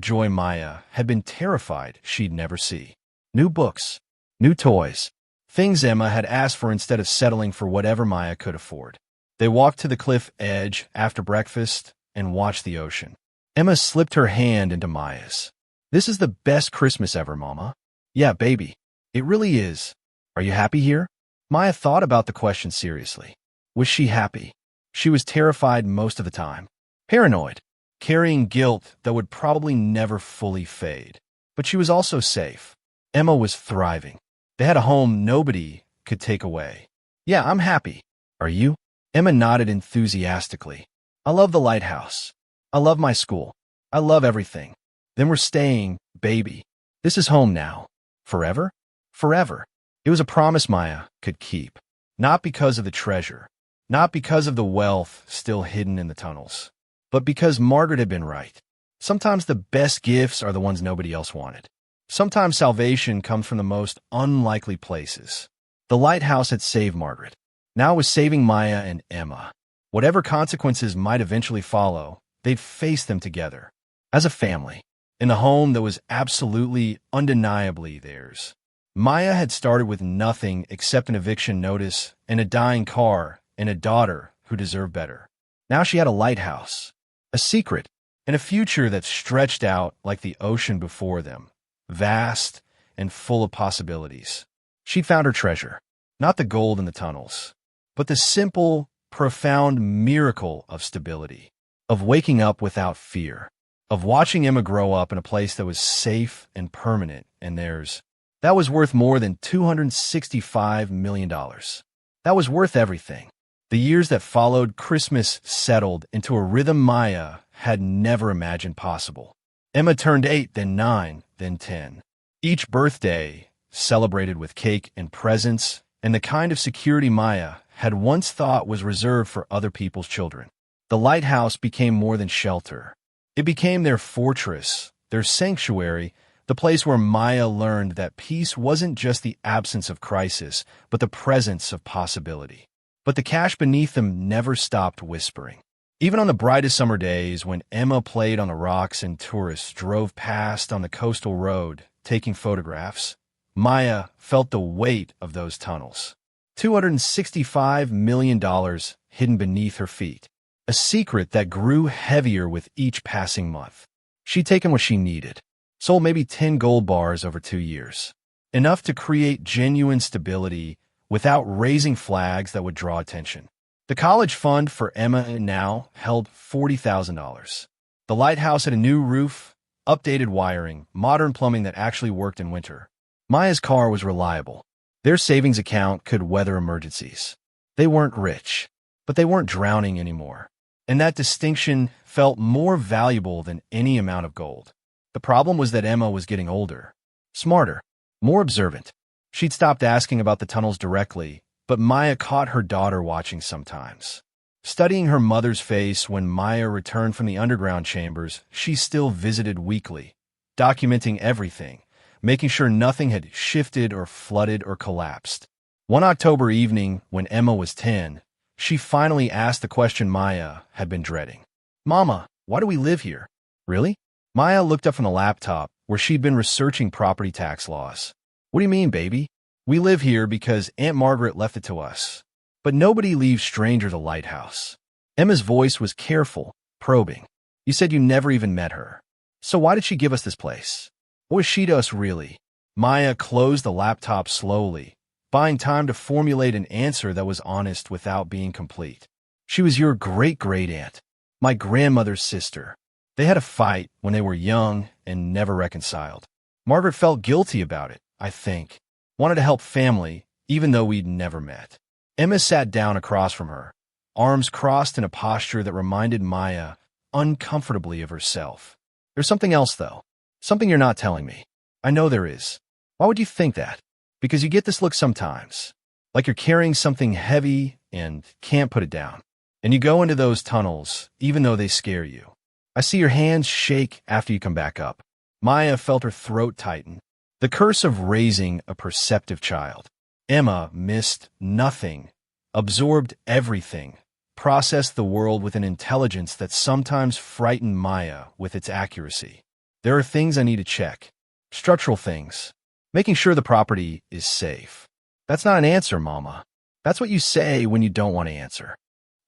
joy Maya had been terrified she'd never see. New books, new toys, things Emma had asked for instead of settling for whatever Maya could afford. They walked to the cliff edge after breakfast and watched the ocean. Emma slipped her hand into Maya's. "This is the best Christmas ever, Mama." "Yeah, baby. It really is. Are you happy here?" Maya thought about the question seriously. Was she happy? She was terrified most of the time. Paranoid, carrying guilt that would probably never fully fade. But she was also safe. Emma was thriving. They had a home nobody could take away. "Yeah, I'm happy. Are you?" Emma nodded enthusiastically. "I love the lighthouse. I love my school. I love everything. Then we're staying, baby. This is home now. Forever?" Forever. It was a promise Maya could keep. Not because of the treasure. Not because of the wealth still hidden in the tunnels. But because Margaret had been right. Sometimes the best gifts are the ones nobody else wanted. Sometimes salvation comes from the most unlikely places. The lighthouse had saved Margaret. Now it was saving Maya and Emma. Whatever consequences might eventually follow, they'd face them together. As a family. In a home that was absolutely, undeniably theirs. Maya had started with nothing except an eviction notice and a dying car and a daughter who deserved better. Now she had a lighthouse, a secret, and a future that stretched out like the ocean before them, vast and full of possibilities. She'd found her treasure, not the gold in the tunnels, but the simple, profound miracle of stability, of waking up without fear, of watching Emma grow up in a place that was safe and permanent and theirs. That was worth more than $265 million. That was worth everything. The years that followed Christmas settled into a rhythm Maya had never imagined possible. Emma turned 8, then 9, then 10. Each birthday celebrated with cake and presents and the kind of security Maya had once thought was reserved for other people's children. The lighthouse became more than shelter. It became their fortress, their sanctuary, the place where Maya learned that peace wasn't just the absence of crisis, but the presence of possibility. But the cache beneath them never stopped whispering. Even on the brightest summer days when Emma played on the rocks and tourists drove past on the coastal road, taking photographs, Maya felt the weight of those tunnels. $265 million hidden beneath her feet. A secret that grew heavier with each passing month. She'd taken what she needed. Sold maybe 10 gold bars over 2 years. Enough to create genuine stability without raising flags that would draw attention. The college fund for Emma now held $40,000. The lighthouse had a new roof, updated wiring, modern plumbing that actually worked in winter. Maya's car was reliable. Their savings account could weather emergencies. They weren't rich, but they weren't drowning anymore. And that distinction felt more valuable than any amount of gold. The problem was that Emma was getting older, smarter, more observant. She'd stopped asking about the tunnels directly, but Maya caught her daughter watching sometimes. Studying her mother's face when Maya returned from the underground chambers, she still visited weekly, documenting everything, making sure nothing had shifted or flooded or collapsed. One October evening, when Emma was 10, she finally asked the question Maya had been dreading. "Mama, why do we live here?" "Really?" Maya looked up from the laptop, where she'd been researching property tax laws. "What do you mean, baby?" "We live here because Aunt Margaret left it to us. But nobody leaves stranger the lighthouse." Emma's voice was careful, probing. "You said you never even met her. So why did she give us this place? What was she to us, really?" Maya closed the laptop slowly, buying time to formulate an answer that was honest without being complete. "She was your great-great-aunt, my grandmother's sister. They had a fight when they were young and never reconciled. Margaret felt guilty about it, I think. Wanted to help family, even though we'd never met. Emma sat down across from her, arms crossed in a posture that reminded Maya uncomfortably of herself. There's something else, though. Something you're not telling me. I know there is. Why would you think that? Because you get this look sometimes, like you're carrying something heavy and can't put it down. And you go into those tunnels, even though they scare you. I see your hands shake after you come back up. Maya felt her throat tighten. The curse of raising a perceptive child. Emma missed nothing, absorbed everything, processed the world with an intelligence that sometimes frightened Maya with its accuracy. There are things I need to check. Structural things. Making sure the property is safe. That's not an answer, Mama. That's what you say when you don't want to answer.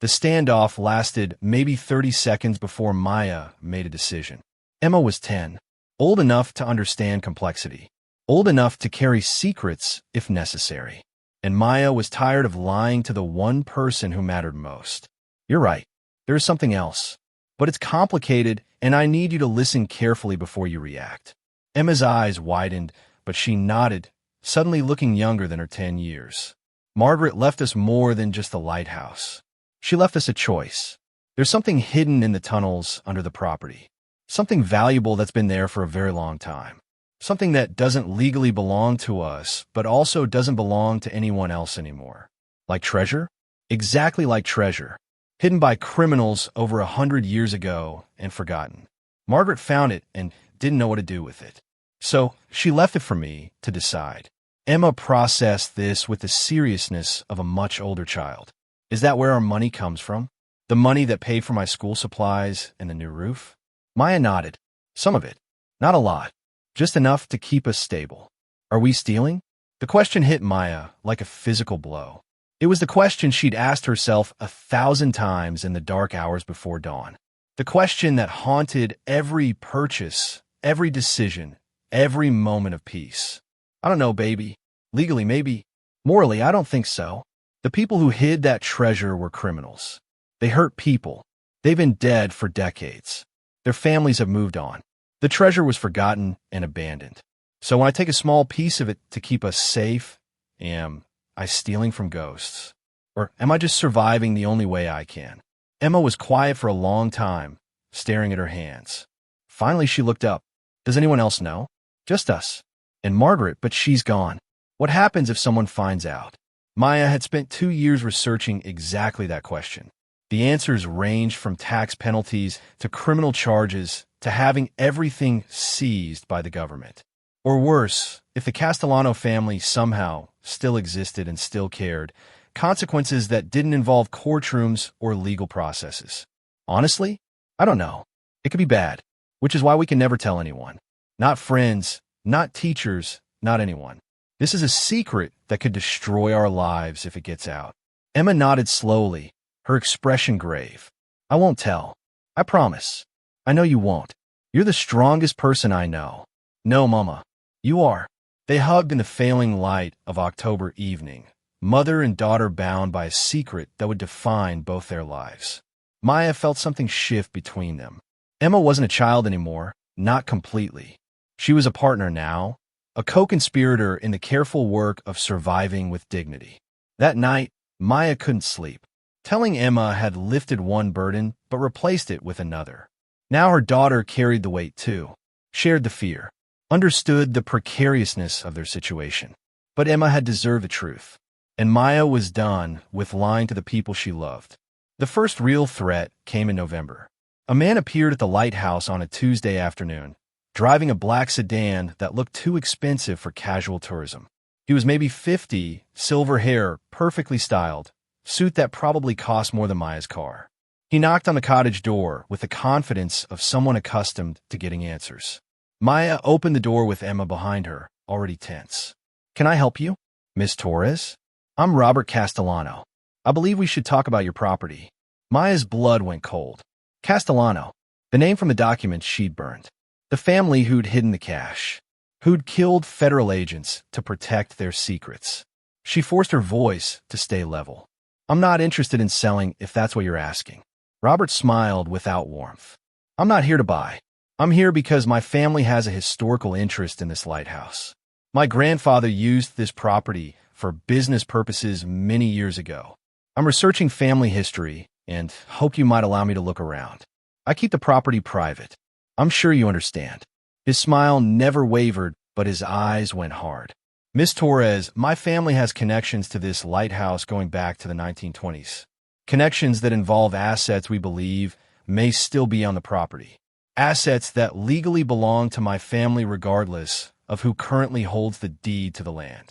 The standoff lasted maybe 30 seconds before Maya made a decision. Emma was 10, old enough to understand complexity, old enough to carry secrets if necessary. And Maya was tired of lying to the one person who mattered most. You're right. There is something else. But it's complicated, and I need you to listen carefully before you react. Emma's eyes widened, but she nodded, suddenly looking younger than her 10 years. Margaret left us more than just a lighthouse. She left us a choice. There's something hidden in the tunnels under the property. Something valuable that's been there for a very long time. Something that doesn't legally belong to us, but also doesn't belong to anyone else anymore. Like treasure? Exactly like treasure. Hidden by criminals over 100 years ago and forgotten. Margaret found it and didn't know what to do with it. So she left it for me to decide. Emma processed this with the seriousness of a much older child. Is that where our money comes from? The money that paid for my school supplies and the new roof? Maya nodded. Some of it. Not a lot. Just enough to keep us stable. Are we stealing? The question hit Maya like a physical blow. It was the question she'd asked herself 1,000 times in the dark hours before dawn. The question that haunted every purchase, every decision, every moment of peace. I don't know, baby. Legally, maybe. Morally, I don't think so. The people who hid that treasure were criminals. They hurt people. They've been dead for decades. Their families have moved on. The treasure was forgotten and abandoned. So when I take a small piece of it to keep us safe, am I stealing from ghosts? Or am I just surviving the only way I can? Emma was quiet for a long time, staring at her hands. Finally, she looked up. Does anyone else know? Just us. And Margaret, but she's gone. What happens if someone finds out? Maya had spent 2 years researching exactly that question. The answers ranged from tax penalties to criminal charges to having everything seized by the government. Or worse, if the Castellano family somehow still existed and still cared, consequences that didn't involve courtrooms or legal processes. Honestly, I don't know. It could be bad, which is why we can never tell anyone. Not friends, not teachers, not anyone. This is a secret that could destroy our lives if it gets out. Emma nodded slowly, her expression grave. I won't tell. I promise. I know you won't. You're the strongest person I know. No, Mama. You are. They hugged in the failing light of October evening, mother and daughter bound by a secret that would define both their lives. Maya felt something shift between them. Emma wasn't a child anymore, not completely. She was a partner now, a co-conspirator in the careful work of surviving with dignity. That night, Maya couldn't sleep. Telling Emma had lifted one burden, but replaced it with another. Now her daughter carried the weight too, shared the fear, understood the precariousness of their situation. But Emma had deserved the truth, and Maya was done with lying to the people she loved. The first real threat came in November. A man appeared at the Lighthouse on a Tuesday afternoon, driving a black sedan that looked too expensive for casual tourism. He was maybe 50, silver hair, perfectly styled, suit that probably cost more than Maya's car. He knocked on the cottage door with the confidence of someone accustomed to getting answers. Maya opened the door with Emma behind her, already tense. Can I help you? Miss Torres? I'm Robert Castellano. I believe we should talk about your property. Maya's blood went cold. Castellano, the name from the documents she'd burned. The family who'd hidden the cash, who'd killed federal agents to protect their secrets. She forced her voice to stay level. I'm not interested in selling if that's what you're asking. Robert smiled without warmth. I'm not here to buy. I'm here because my family has a historical interest in this lighthouse. My grandfather used this property for business purposes many years ago. I'm researching family history and hope you might allow me to look around. I keep the property private. I'm sure you understand. His smile never wavered, but his eyes went hard. Miss Torres, my family has connections to this lighthouse going back to the 1920s. Connections that involve assets we believe may still be on the property. Assets that legally belong to my family regardless of who currently holds the deed to the land.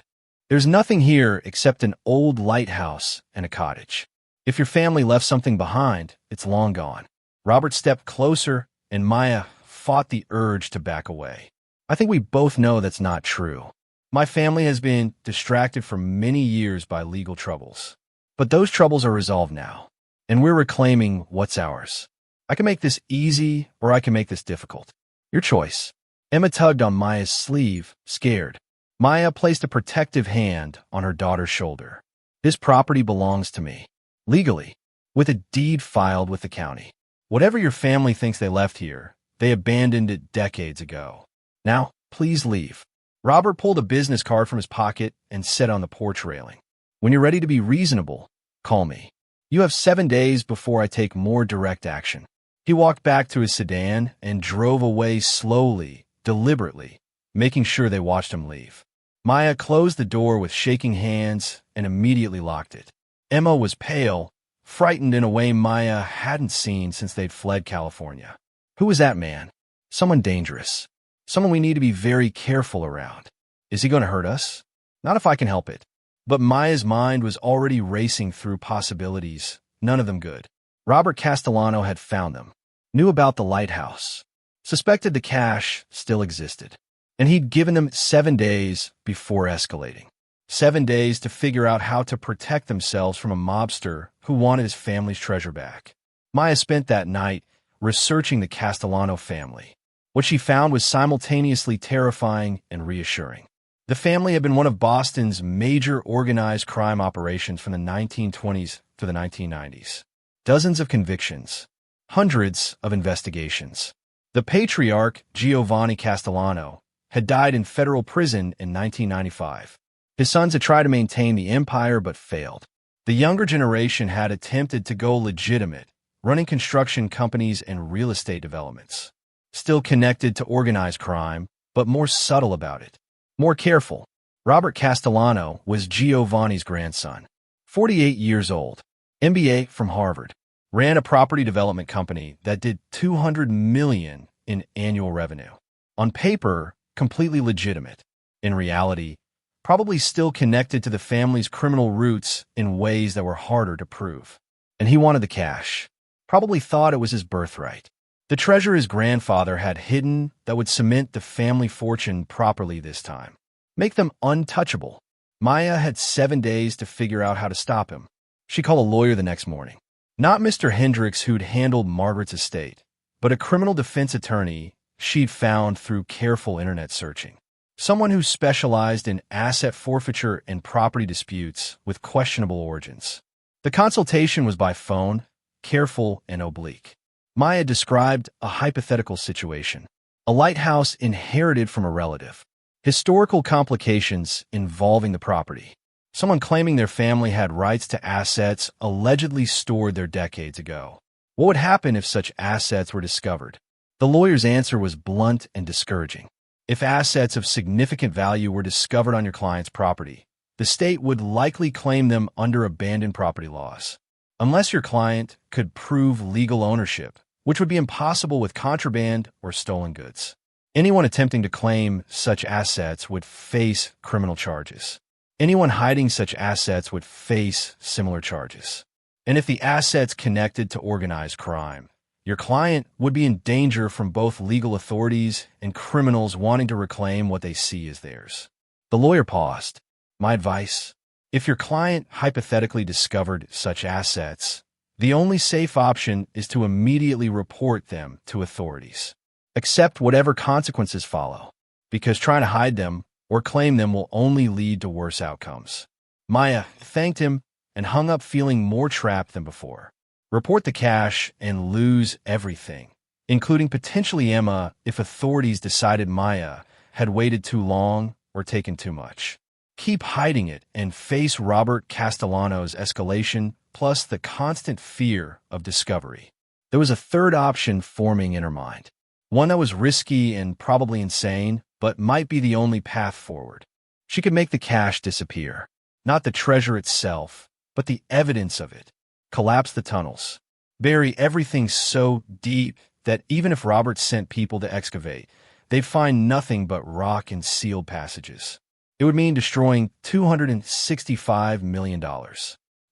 There's nothing here except an old lighthouse and a cottage. If your family left something behind, it's long gone. Robert stepped closer, and Maya fought the urge to back away. I think we both know that's not true. My family has been distracted for many years by legal troubles. But those troubles are resolved now, and we're reclaiming what's ours. I can make this easy, or I can make this difficult. Your choice. Emma tugged on Maya's sleeve, scared. Maya placed a protective hand on her daughter's shoulder. This property belongs to me. Legally. With a deed filed with the county. Whatever your family thinks they left here, they abandoned it decades ago. Now, please leave. Robert pulled a business card from his pocket and sat on the porch railing. When you're ready to be reasonable, call me. You have 7 days before I take more direct action. He walked back to his sedan and drove away slowly, deliberately, making sure they watched him leave. Maya closed the door with shaking hands and immediately locked it. Emma was pale, frightened in a way Maya hadn't seen since they'd fled California. Who was that man? Someone dangerous. Someone we need to be very careful around. Is he going to hurt us? Not if I can help it. But Maya's mind was already racing through possibilities, none of them good. Robert Castellano had found them, knew about the lighthouse, suspected the cash still existed, and he'd given them 7 days before escalating. 7 days to figure out how to protect themselves from a mobster who wanted his family's treasure back. Maya spent that night researching the Castellano family. What she found was simultaneously terrifying and reassuring. The family had been one of Boston's major organized crime operations from the 1920s to the 1990s. Dozens of convictions, hundreds of investigations. The patriarch, Giovanni Castellano, had died in federal prison in 1995. His sons had tried to maintain the empire but failed. The younger generation had attempted to go legitimate, running construction companies and real estate developments. Still connected to organized crime, but more subtle about it. More careful. Robert Castellano was Giovanni's grandson, 48 years old, MBA from Harvard, ran a property development company that did $200 million in annual revenue. On paper, completely legitimate. In reality, probably still connected to the family's criminal roots in ways that were harder to prove. And he wanted the cash. Probably thought it was his birthright. The treasure his grandfather had hidden that would cement the family fortune properly this time. Make them untouchable. Maya had 7 days to figure out how to stop him. She called a lawyer the next morning. Not Mr. Hendricks who'd handled Margaret's estate, but a criminal defense attorney she'd found through careful internet searching. Someone who specialized in asset forfeiture and property disputes with questionable origins. The consultation was by phone, careful and oblique. Maya described a hypothetical situation. A lighthouse inherited from a relative. Historical complications involving the property. Someone claiming their family had rights to assets allegedly stored there decades ago. What would happen if such assets were discovered? The lawyer's answer was blunt and discouraging. If assets of significant value were discovered on your client's property, the state would likely claim them under abandoned property laws. Unless your client could prove legal ownership, which would be impossible with contraband or stolen goods. Anyone attempting to claim such assets would face criminal charges. Anyone hiding such assets would face similar charges. And if the assets connected to organized crime, your client would be in danger from both legal authorities and criminals wanting to reclaim what they see as theirs. The lawyer paused. My advice? If your client hypothetically discovered such assets, the only safe option is to immediately report them to authorities. Accept whatever consequences follow, because trying to hide them or claim them will only lead to worse outcomes. Maya thanked him and hung up feeling more trapped than before. Report the cash and lose everything. including potentially Emma if authorities decided Maya had waited too long or taken too much. Keep hiding it and face Robert Castellano's escalation, plus the constant fear of discovery. There was a third option forming in her mind, one that was risky and probably insane, but might be the only path forward. She could make the cash disappear, not the treasure itself, but the evidence of it. Collapse the tunnels. Bury everything so deep that even if Robert sent people to excavate, they'd find nothing but rock and sealed passages. It would mean destroying $265 million,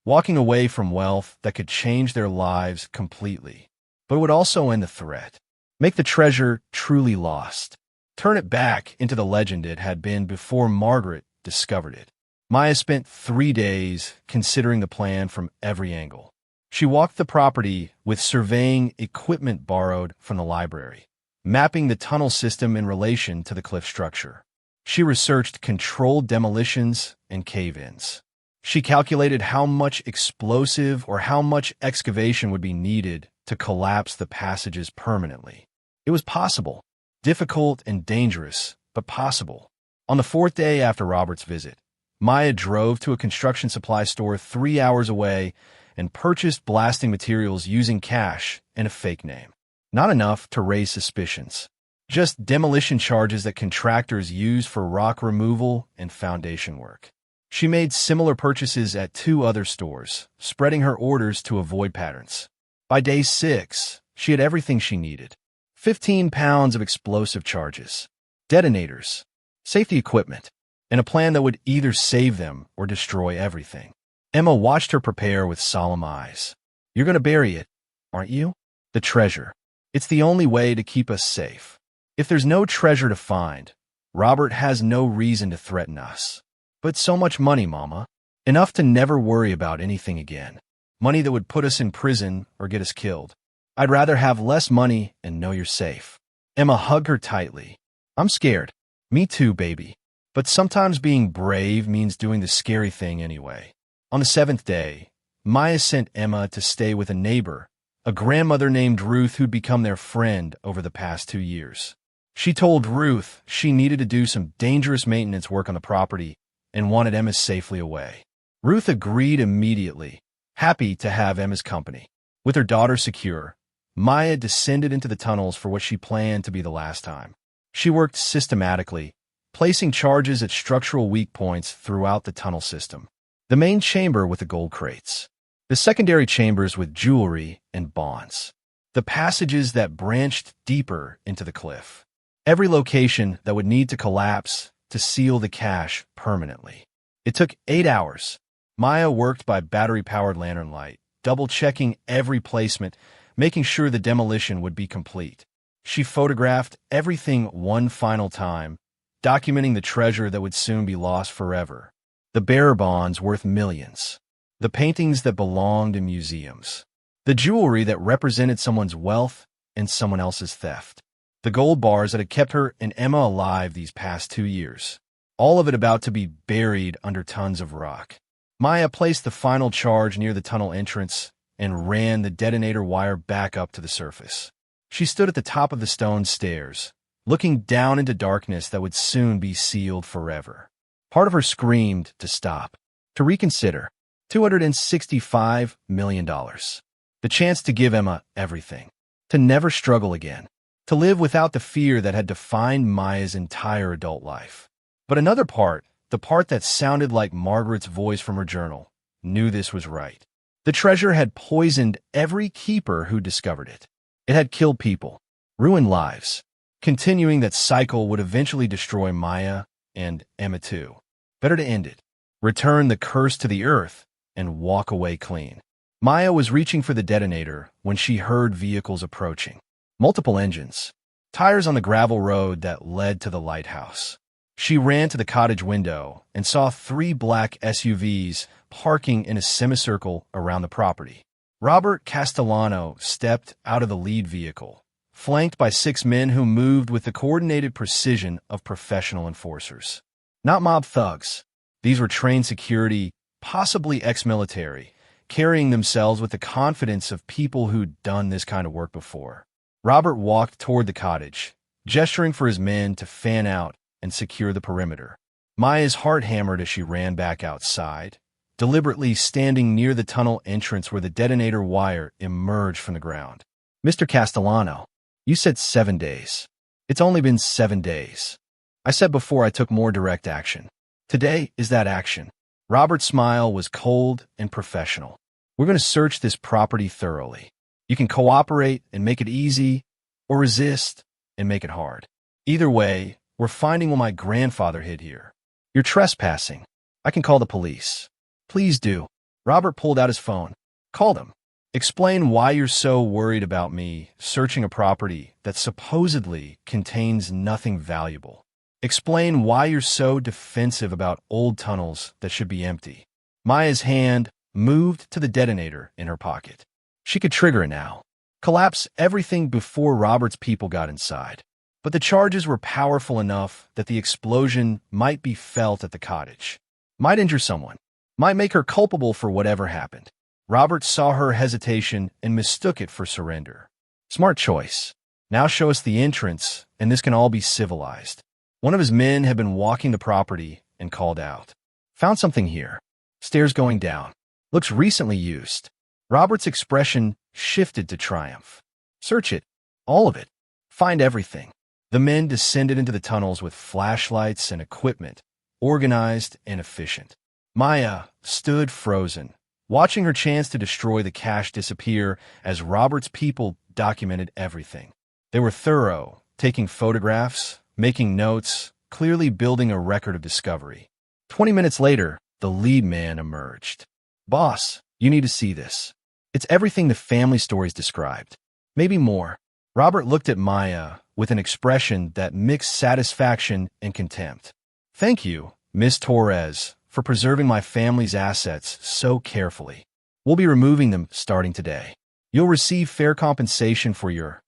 walking away from wealth that could change their lives completely. But it would also end the threat, make the treasure truly lost, turn it back into the legend it had been before Margaret discovered it. Maya spent 3 days considering the plan from every angle. She walked the property with surveying equipment borrowed from the library, mapping the tunnel system in relation to the cliff structure. She researched controlled demolitions and cave-ins. She calculated how much explosive or how much excavation would be needed to collapse the passages permanently. It was possible. Difficult and dangerous, but possible. On the 4th day after Robert's visit, Maya drove to a construction supply store 3 hours away and purchased blasting materials using cash and a fake name. Not enough to raise suspicions. Just demolition charges that contractors use for rock removal and foundation work. She made similar purchases at 2 other stores, spreading her orders to avoid patterns. By day 6, she had everything she needed. 15 pounds of explosive charges, detonators, safety equipment, and a plan that would either save them or destroy everything. Emma watched her prepare with solemn eyes. You're going to bury it, aren't you? The treasure. It's the only way to keep us safe. If there's no treasure to find, Robert has no reason to threaten us. But so much money, Mama. Enough to never worry about anything again. Money that would put us in prison or get us killed. I'd rather have less money and know you're safe. Emma hugged her tightly. I'm scared. Me too, baby. But sometimes being brave means doing the scary thing anyway. On the 7th day, Maya sent Emma to stay with a neighbor, a grandmother named Ruth who'd become their friend over the past 2 years. She told Ruth she needed to do some dangerous maintenance work on the property and wanted Emma safely away. Ruth agreed immediately, happy to have Emma's company. With her daughter secure, Maya descended into the tunnels for what she planned to be the last time. She worked systematically, placing charges at structural weak points throughout the tunnel system. The main chamber with the gold crates. The secondary chambers with jewelry and bonds. The passages that branched deeper into the cliff. Every location that would need to collapse to seal the cache permanently. It took 8 hours. Maya worked by battery-powered lantern light, double-checking every placement, making sure the demolition would be complete. She photographed everything one final time, documenting the treasure that would soon be lost forever. The bearer bonds worth millions. The paintings that belonged in museums. The jewelry that represented someone's wealth and someone else's theft. The gold bars that had kept her and Emma alive these past 2 years. All of it about to be buried under tons of rock. Maya placed the final charge near the tunnel entrance and ran the detonator wire back up to the surface. She stood at the top of the stone stairs, looking down into darkness that would soon be sealed forever. Part of her screamed to stop, to reconsider. $265 million. The chance to give Emma everything. To never struggle again. To live without the fear that had defined Maya's entire adult life. But another part, the part that sounded like Margaret's voice from her journal, knew this was right. The treasure had poisoned every keeper who discovered it. It had killed people, ruined lives. Continuing that cycle would eventually destroy Maya and Emma too. Better to end it. Return the curse to the earth and walk away clean. Maya was reaching for the detonator when she heard vehicles approaching. Multiple engines. Tires on the gravel road that led to the lighthouse. She ran to the cottage window and saw 3 black SUVs parking in a semicircle around the property. Robert Castellano stepped out of the lead vehicle, flanked by 6 men who moved with the coordinated precision of professional enforcers. Not mob thugs. These were trained security, possibly ex-military, carrying themselves with the confidence of people who'd done this kind of work before. Robert walked toward the cottage, gesturing for his men to fan out and secure the perimeter. Maya's heart hammered as she ran back outside, deliberately standing near the tunnel entrance where the detonator wire emerged from the ground. "Mr. Castellano, you said 7 days. It's only been 7 days. I said before I took more direct action. Today is that action." Robert's smile was cold and professional. "We're going to search this property thoroughly. You can cooperate and make it easy, or resist and make it hard. Either way, we're finding what my grandfather hid here. You're trespassing. I can call the police." "Please do." Robert pulled out his phone. "Call them. Explain why you're so worried about me searching a property that supposedly contains nothing valuable. Explain why you're so defensive about old tunnels that should be empty." Maya's hand moved to the detonator in her pocket. She could trigger it now, collapse everything before Robert's people got inside. But the charges were powerful enough that the explosion might be felt at the cottage, might injure someone, might make her culpable for whatever happened. Robert saw her hesitation and mistook it for surrender. Smart choice. Now show us the entrance, and this can all be civilized. One of his men had been walking the property and called out. "Found something here. Stairs going down. Looks recently used." Robert's expression shifted to triumph. "Search it. All of it. Find everything." The men descended into the tunnels with flashlights and equipment, organized and efficient. Maya stood frozen, watching her chance to destroy the cache disappear as Robert's people documented everything. They were thorough, taking photographs, making notes, clearly building a record of discovery. 20 minutes later, the lead man emerged. "Boss, you need to see this. It's everything the family stories described. Maybe more." Robert looked at Maya with an expression that mixed satisfaction and contempt. "Thank you, Miss Torres, for preserving my family's assets so carefully. We'll be removing them starting today. You'll receive fair compensation for your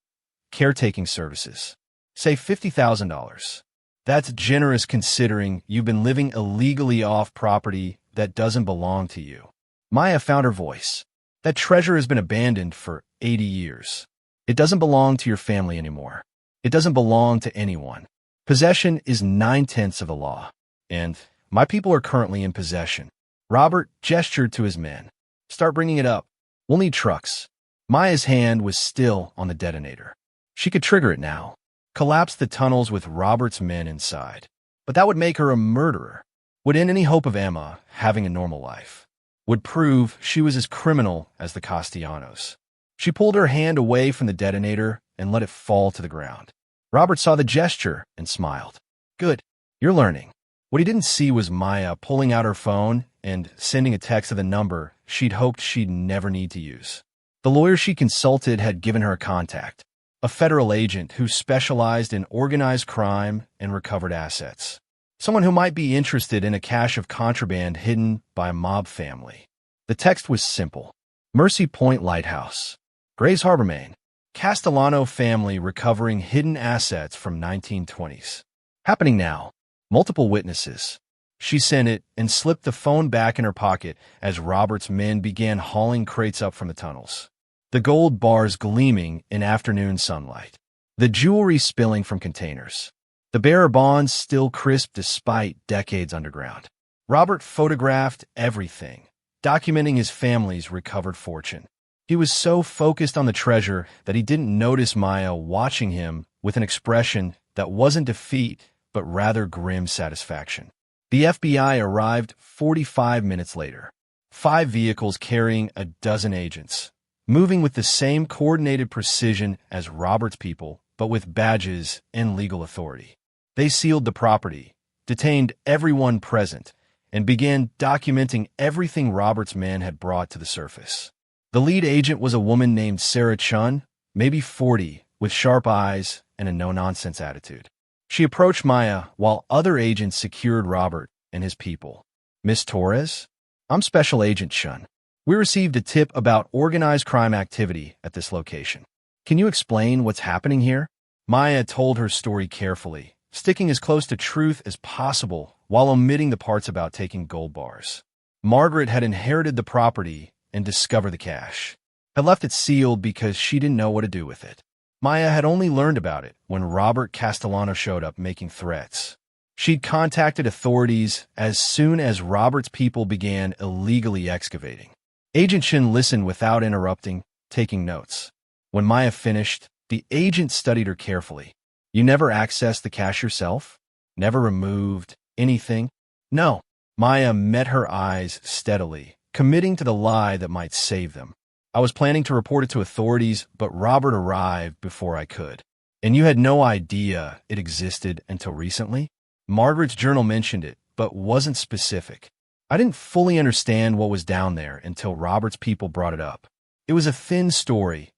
caretaking services. Say $50,000. That's generous considering you've been living illegally off property that doesn't belong to you." Maya found her voice. "That treasure has been abandoned for 80 years. It doesn't belong to your family anymore. It doesn't belong to anyone. Possession is 9/10 of the law. And my people are currently in possession." Robert gestured to his men. "Start bringing it up. We'll need trucks." Maya's hand was still on the detonator. She could trigger it now, collapse the tunnels with Robert's men inside. But that would make her a murderer, would end any hope of Emma having a normal life, would prove she was as criminal as the Castellanos. She pulled her hand away from the detonator and let it fall to the ground. Robert saw the gesture and smiled. "Good, you're learning." What he didn't see was Maya pulling out her phone and sending a text to the number she'd hoped she'd never need to use. The lawyer she consulted had given her a contact, a federal agent who specialized in organized crime and recovered assets. Someone who might be interested in a cache of contraband hidden by a mob family. The text was simple. "Mercy Point Lighthouse. Grays Harbor, Maine. Castellano family recovering hidden assets from 1920s. Happening now. Multiple witnesses." She sent it and slipped the phone back in her pocket as Robert's men began hauling crates up from the tunnels. The gold bars gleaming in afternoon sunlight. The jewelry spilling from containers. The bearer bonds still crisp despite decades underground. Robert photographed everything, documenting his family's recovered fortune. He was so focused on the treasure that he didn't notice Maya watching him with an expression that wasn't defeat, but rather grim satisfaction. The FBI arrived 45 minutes later. 5 vehicles carrying a dozen agents, moving with the same coordinated precision as Robert's people, but with badges and legal authority. They sealed the property, detained everyone present, and began documenting everything Robert's men had brought to the surface. The lead agent was a woman named Sarah Chun, maybe 40, with sharp eyes and a no-nonsense attitude. She approached Maya while other agents secured Robert and his people. "Miss Torres? I'm Special Agent Chun. We received a tip about organized crime activity at this location. Can you explain what's happening here?" Maya told her story carefully, sticking as close to truth as possible while omitting the parts about taking gold bars. Margaret had inherited the property and discovered the cache, had left it sealed because she didn't know what to do with it. Maya had only learned about it when Robert Castellano showed up making threats. She'd contacted authorities as soon as Robert's people began illegally excavating. Agent Shin listened without interrupting, taking notes. When Maya finished, the agent studied her carefully. You never accessed the cache yourself? Never removed anything? No. Maya met her eyes steadily, committing to the lie that might save them. I was planning to report it to authorities, but Robert arrived before I could. And you had no idea it existed until recently? Margaret's journal mentioned it, but wasn't specific. I didn't fully understand what was down there until Robert's people brought it up. It was a thin story,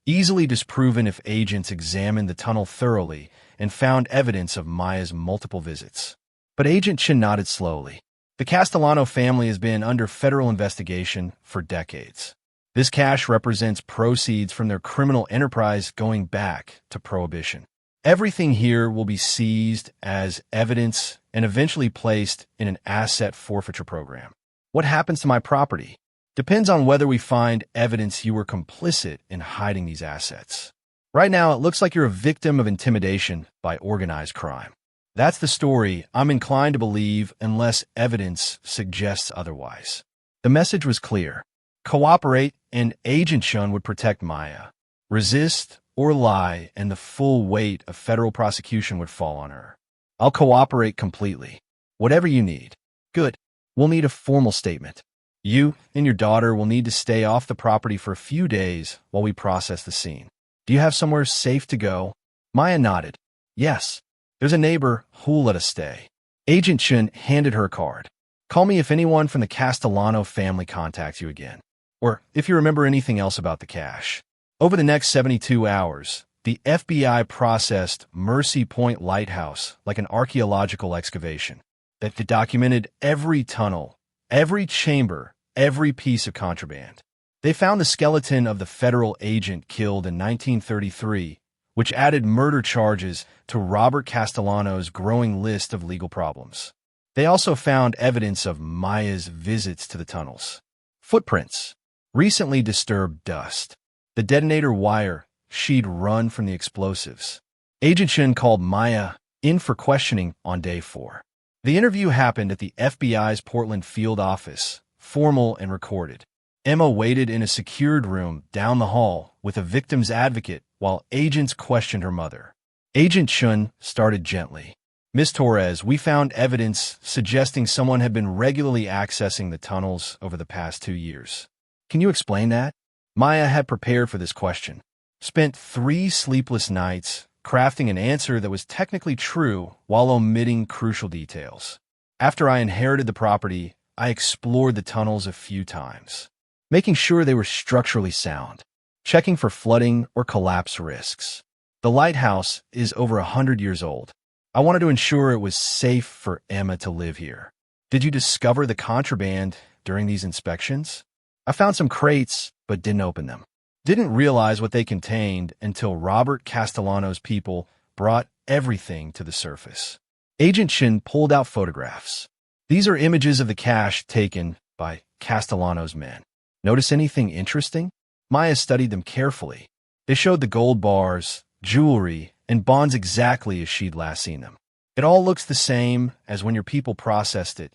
easily disproven if agents examined the tunnel thoroughly and found evidence of Maya's multiple visits. But Agent Shin nodded slowly. The Castellano family has been under federal investigation for decades. This cache represents proceeds from their criminal enterprise going back to Prohibition. Everything here will be seized as evidence and eventually placed in an asset forfeiture program. What happens to my property depends on whether we find evidence you were complicit in hiding these assets. Right now, it looks like you're a victim of intimidation by organized crime. That's the story I'm inclined to believe unless evidence suggests otherwise. The message was clear. Cooperate, and Agent Shun would protect Maya. Resist or lie, and the full weight of federal prosecution would fall on her. I'll cooperate completely. Whatever you need. Good. We'll need a formal statement. You and your daughter will need to stay off the property for a few days while we process the scene. Do you have somewhere safe to go? Maya nodded. Yes. There's a neighbor who'll let us stay. Agent Shun handed her a card. Call me if anyone from the Castellano family contacts you again, or if you remember anything else about the cache. Over the next 72 hours, the FBI processed Mercy Point Lighthouse like an archaeological excavation that documented every tunnel, every chamber, every piece of contraband. They found the skeleton of the federal agent killed in 1933, which added murder charges to Robert Castellano's growing list of legal problems. They also found evidence of Maya's visits to the tunnels. Footprints, recently disturbed dust, the detonator wire she'd run from the explosives. Agent Shin called Maya in for questioning on day 4. The interview happened at the FBI's Portland field office, formal and recorded. Emma waited in a secured room down the hall with a victim's advocate while agents questioned her mother. Agent Shun started gently. Miss Torres, we found evidence suggesting someone had been regularly accessing the tunnels over the past 2 years. Can you explain that? Maya had prepared for this question. Spent 3 sleepless nights crafting an answer that was technically true while omitting crucial details. After I inherited the property, I explored the tunnels a few times, making sure they were structurally sound, checking for flooding or collapse risks. The lighthouse is over 100 years old. I wanted to ensure it was safe for Emma to live here. Did you discover the contraband during these inspections? I found some crates, but didn't open them. Didn't realize what they contained until Robert Castellano's people brought everything to the surface. Agent Shin pulled out photographs. These are images of the cache taken by Castellano's men. Notice anything interesting? Maya studied them carefully. They showed the gold bars, jewelry, and bonds exactly as she'd last seen them. It all looks the same as when your people processed it,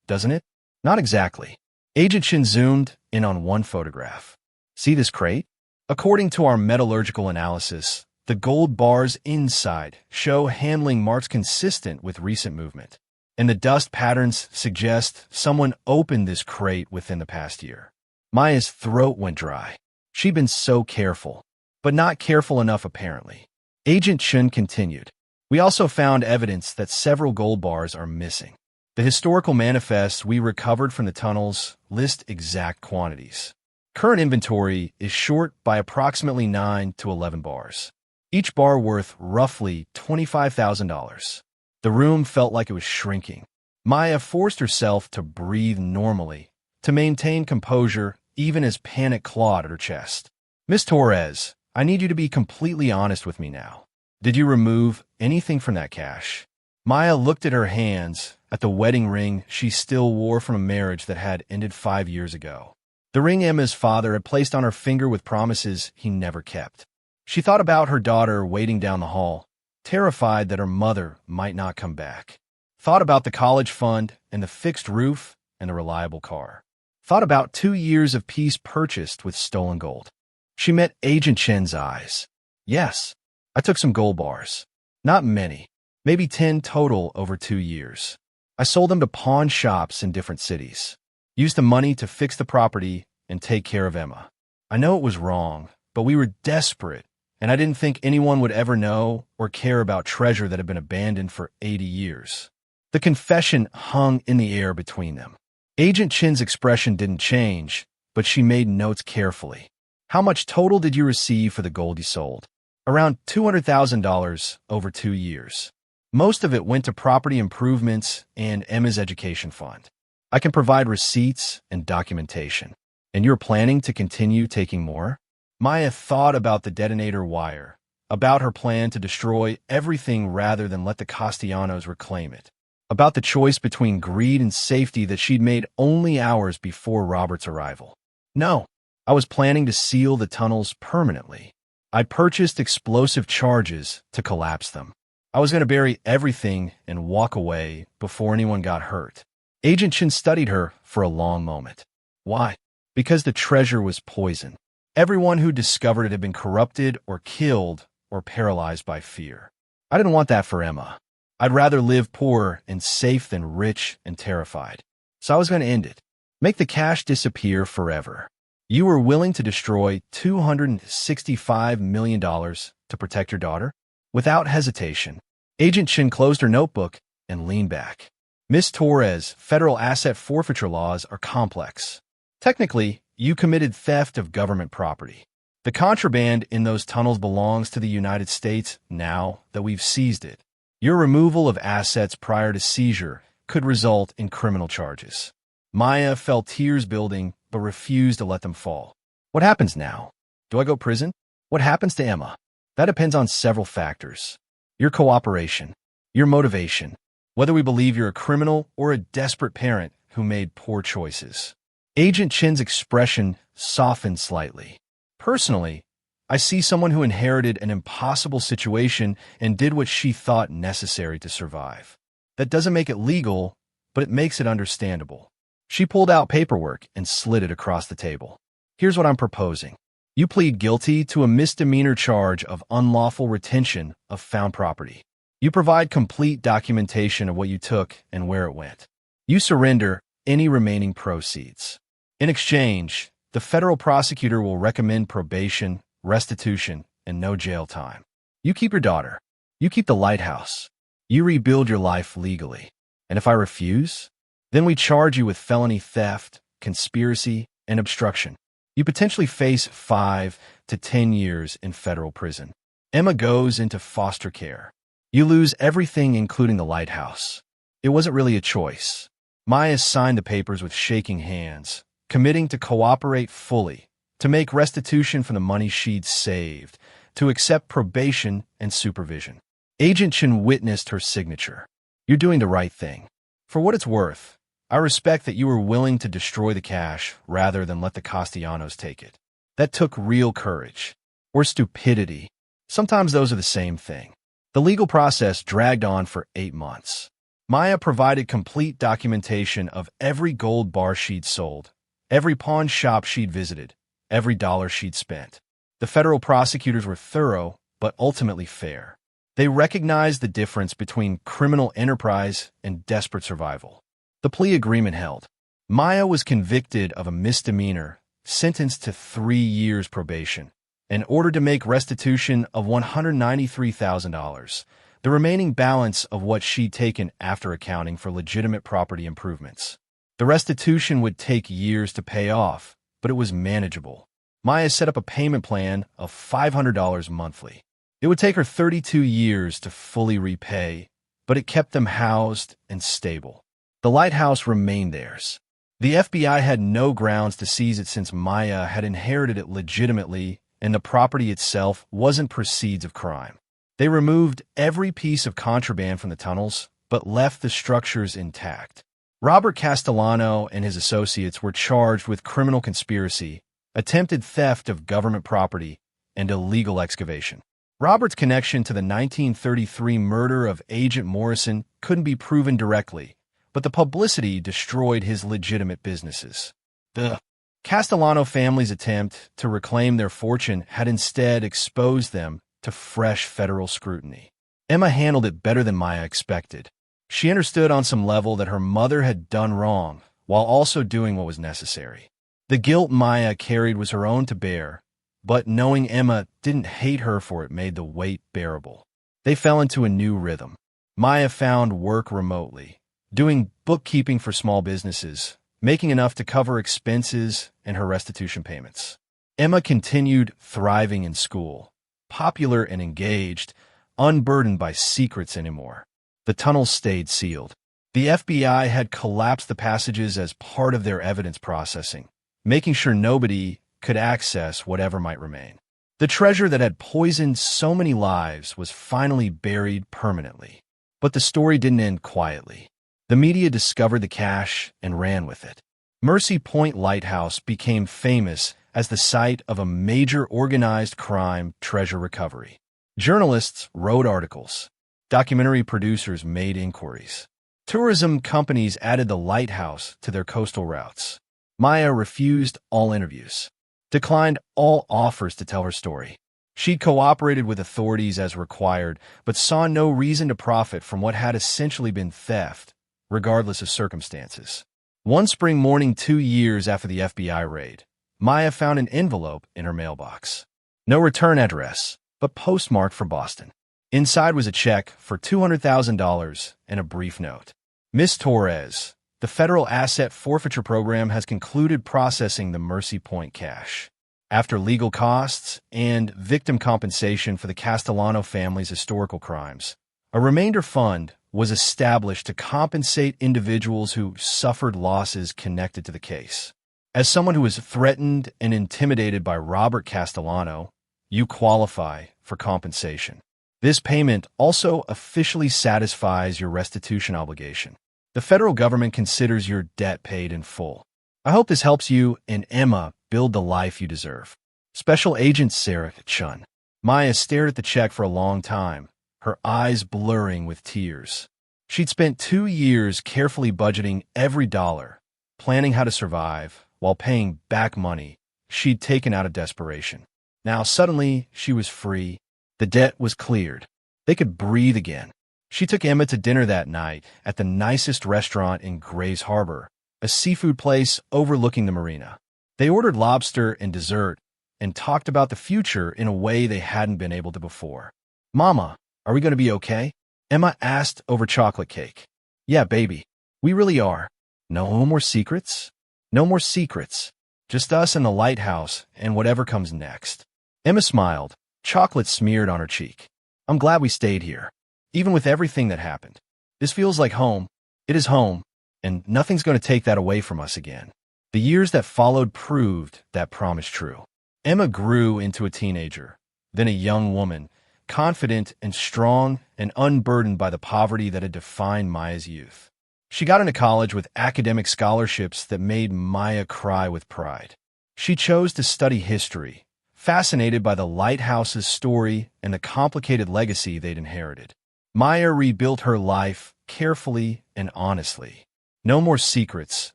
doesn't it? Not exactly. Agent Shin zoomed in on one photograph. See this crate? According to our metallurgical analysis, the gold bars inside show handling marks consistent with recent movement, and the dust patterns suggest someone opened this crate within the past year. Maya's throat went dry. She'd been so careful, but not careful enough apparently. Agent Shun continued. We also found evidence that several gold bars are missing. The historical manifests we recovered from the tunnels list exact quantities. Current inventory is short by approximately 9 to 11 bars, each bar worth roughly $25,000. The room felt like it was shrinking. Maya forced herself to breathe normally, to maintain composure even as panic clawed at her chest. Miss Torres, I need you to be completely honest with me now. Did you remove anything from that cache? Maya looked at her hands, at the wedding ring she still wore from a marriage that had ended 5 years ago. The ring Emma's father had placed on her finger with promises he never kept. She thought about her daughter waiting down the hall, terrified that her mother might not come back. Thought about the college fund and the fixed roof and the reliable car. Thought about 2 years of peace purchased with stolen gold. She met Agent Chen's eyes. Yes, I took some gold bars. Not many, maybe 10 total over 2 years. I sold them to pawn shops in different cities. Used the money to fix the property and take care of Emma. I know it was wrong, but we were desperate, and I didn't think anyone would ever know or care about treasure that had been abandoned for 80 years. The confession hung in the air between them. Agent Chen's expression didn't change, but she made notes carefully. How much total did you receive for the gold you sold? Around $200,000 over 2 years. Most of it went to property improvements and Emma's education fund. I can provide receipts and documentation. And you're planning to continue taking more? Maya thought about the detonator wire, about her plan to destroy everything rather than let the Castellanos reclaim it, about the choice between greed and safety that she'd made only hours before Robert's arrival. No, I was planning to seal the tunnels permanently. I purchased explosive charges to collapse them. I was going to bury everything and walk away before anyone got hurt. Agent Chen studied her for a long moment. Why? Because the treasure was poison. Everyone who discovered it had been corrupted or killed or paralyzed by fear. I didn't want that for Emma. I'd rather live poor and safe than rich and terrified. So I was going to end it. Make the cash disappear forever. You were willing to destroy $265 million to protect your daughter? Without hesitation, Agent Chen closed her notebook and leaned back. Miss Torres, federal asset forfeiture laws are complex. Technically, you committed theft of government property. The contraband in those tunnels belongs to the United States now that we've seized it. Your removal of assets prior to seizure could result in criminal charges. Maya felt tears building but refused to let them fall. What happens now? Do I go prison? What happens to Emma? That depends on several factors. Your cooperation, your motivation, whether we believe you're a criminal or a desperate parent who made poor choices. Agent Chen's expression softened slightly. Personally, I see someone who inherited an impossible situation and did what she thought necessary to survive. That doesn't make it legal, but it makes it understandable. She pulled out paperwork and slid it across the table. Here's what I'm proposing. You plead guilty to a misdemeanor charge of unlawful retention of found property. You provide complete documentation of what you took and where it went. You surrender any remaining proceeds. In exchange, the federal prosecutor will recommend probation, restitution, and no jail time. You keep your daughter. You keep the Lighthouse. You rebuild your life legally. And if I refuse, then we charge you with felony theft, conspiracy, and obstruction. You potentially face 5 to 10 years in federal prison. Emma goes into foster care. You lose everything, including the Lighthouse. It wasn't really a choice. Maya signed the papers with shaking hands, committing to cooperate fully, to make restitution for the money she'd saved, to accept probation and supervision. Agent Chen witnessed her signature. You're doing the right thing. For what it's worth, I respect that you were willing to destroy the cash rather than let the Castellanos take it. That took real courage. Or stupidity. Sometimes those are the same thing. The legal process dragged on for 8 months. Maya provided complete documentation of every gold bar she'd sold, every pawn shop she'd visited, every dollar she'd spent. The federal prosecutors were thorough, but ultimately fair. They recognized the difference between criminal enterprise and desperate survival. The plea agreement held. Maya was convicted of a misdemeanor, sentenced to 3 years probation, and ordered to make restitution of $193,000, the remaining balance of what she'd taken after accounting for legitimate property improvements. The restitution would take years to pay off, but it was manageable. Maya set up a payment plan of $500 monthly. It would take her 32 years to fully repay, but it kept them housed and stable. The Lighthouse remained theirs. The FBI had no grounds to seize it since Maya had inherited it legitimately and the property itself wasn't proceeds of crime. They removed every piece of contraband from the tunnels, but left the structures intact. Robert Castellano and his associates were charged with criminal conspiracy, attempted theft of government property, and illegal excavation. Robert's connection to the 1933 murder of Agent Morrison couldn't be proven directly, but the publicity destroyed his legitimate businesses. The Castellano family's attempt to reclaim their fortune had instead exposed them to fresh federal scrutiny. Emma handled it better than Maya expected. She understood on some level that her mother had done wrong, while also doing what was necessary. The guilt Maya carried was her own to bear, but knowing Emma didn't hate her for it made the weight bearable. They fell into a new rhythm. Maya found work remotely, doing bookkeeping for small businesses, making enough to cover expenses and her restitution payments. Emma continued thriving in school, popular and engaged, unburdened by secrets anymore. The tunnels stayed sealed. The FBI had collapsed the passages as part of their evidence processing, making sure nobody could access whatever might remain. The treasure that had poisoned so many lives was finally buried permanently. But the story didn't end quietly. The media discovered the cache and ran with it. Mercy Point Lighthouse became famous as the site of a major organized crime treasure recovery. Journalists wrote articles. Documentary producers made inquiries. Tourism companies added the lighthouse to their coastal routes. Maya refused all interviews, declined all offers to tell her story. She'd cooperated with authorities as required, but saw no reason to profit from what had essentially been theft, regardless of circumstances. One spring morning 2 years after the FBI raid, Maya found an envelope in her mailbox. No return address, but postmarked for Boston. Inside was a check for $200,000 and a brief note. Miss Torres, the federal asset forfeiture program has concluded processing the Mercy Point cache. After legal costs and victim compensation for the Castellano family's historical crimes, a remainder fund was established to compensate individuals who suffered losses connected to the case. As someone who was threatened and intimidated by Robert Castellano, you qualify for compensation. This payment also officially satisfies your restitution obligation. The federal government considers your debt paid in full. I hope this helps you and Emma build the life you deserve. Special Agent Sarah Chun. Maya stared at the check for a long time, her eyes blurring with tears. She'd spent 2 years carefully budgeting every dollar, planning how to survive, while paying back money she'd taken out of desperation. Now suddenly she was free. The debt was cleared. They could breathe again. She took Emma to dinner that night at the nicest restaurant in Grays Harbor, a seafood place overlooking the marina. They ordered lobster and dessert and talked about the future in a way they hadn't been able to before. "Mama, are we going to be okay?" Emma asked over chocolate cake. "Yeah, baby, we really are. No more secrets? No more secrets. Just us and the lighthouse and whatever comes next." Emma smiled, chocolate smeared on her cheek. "I'm glad we stayed here, even with everything that happened. This feels like home. It is home, and nothing's going to take that away from us again." The years that followed proved that promise true. Emma grew into a teenager, then a young woman, confident and strong and unburdened by the poverty that had defined Maya's youth. She got into college with academic scholarships that made Maya cry with pride. She chose to study history, fascinated by the lighthouse's story and the complicated legacy they'd inherited. Maya rebuilt her life carefully and honestly. No more secrets,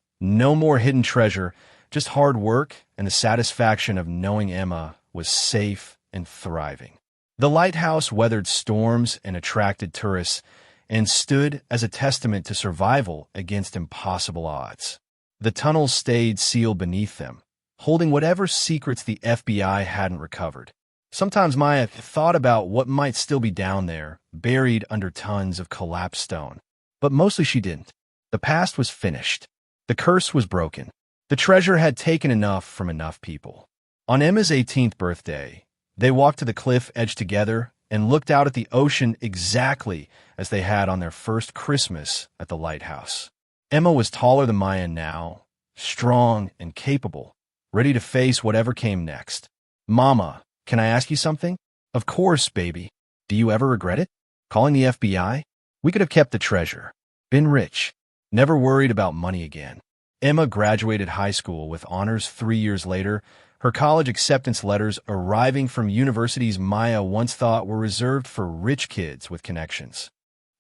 no more hidden treasure, just hard work and the satisfaction of knowing Emma was safe and thriving. The lighthouse weathered storms and attracted tourists and stood as a testament to survival against impossible odds. The tunnels stayed sealed beneath them, holding whatever secrets the FBI hadn't recovered. Sometimes Maya thought about what might still be down there, buried under tons of collapsed stone. But mostly she didn't. The past was finished. The curse was broken. The treasure had taken enough from enough people. On Emma's 18th birthday, they walked to the cliff edge together and looked out at the ocean exactly as they had on their first Christmas at the lighthouse. Emma was taller than Maya now, strong and capable, ready to face whatever came next. "Mama, can I ask you something?" "Of course, baby. Do you ever regret it? Calling the FBI? We could have kept the treasure. Been rich. Never worried about money again." Emma graduated high school with honors 3 years later, her college acceptance letters arriving from universities Maya once thought were reserved for rich kids with connections.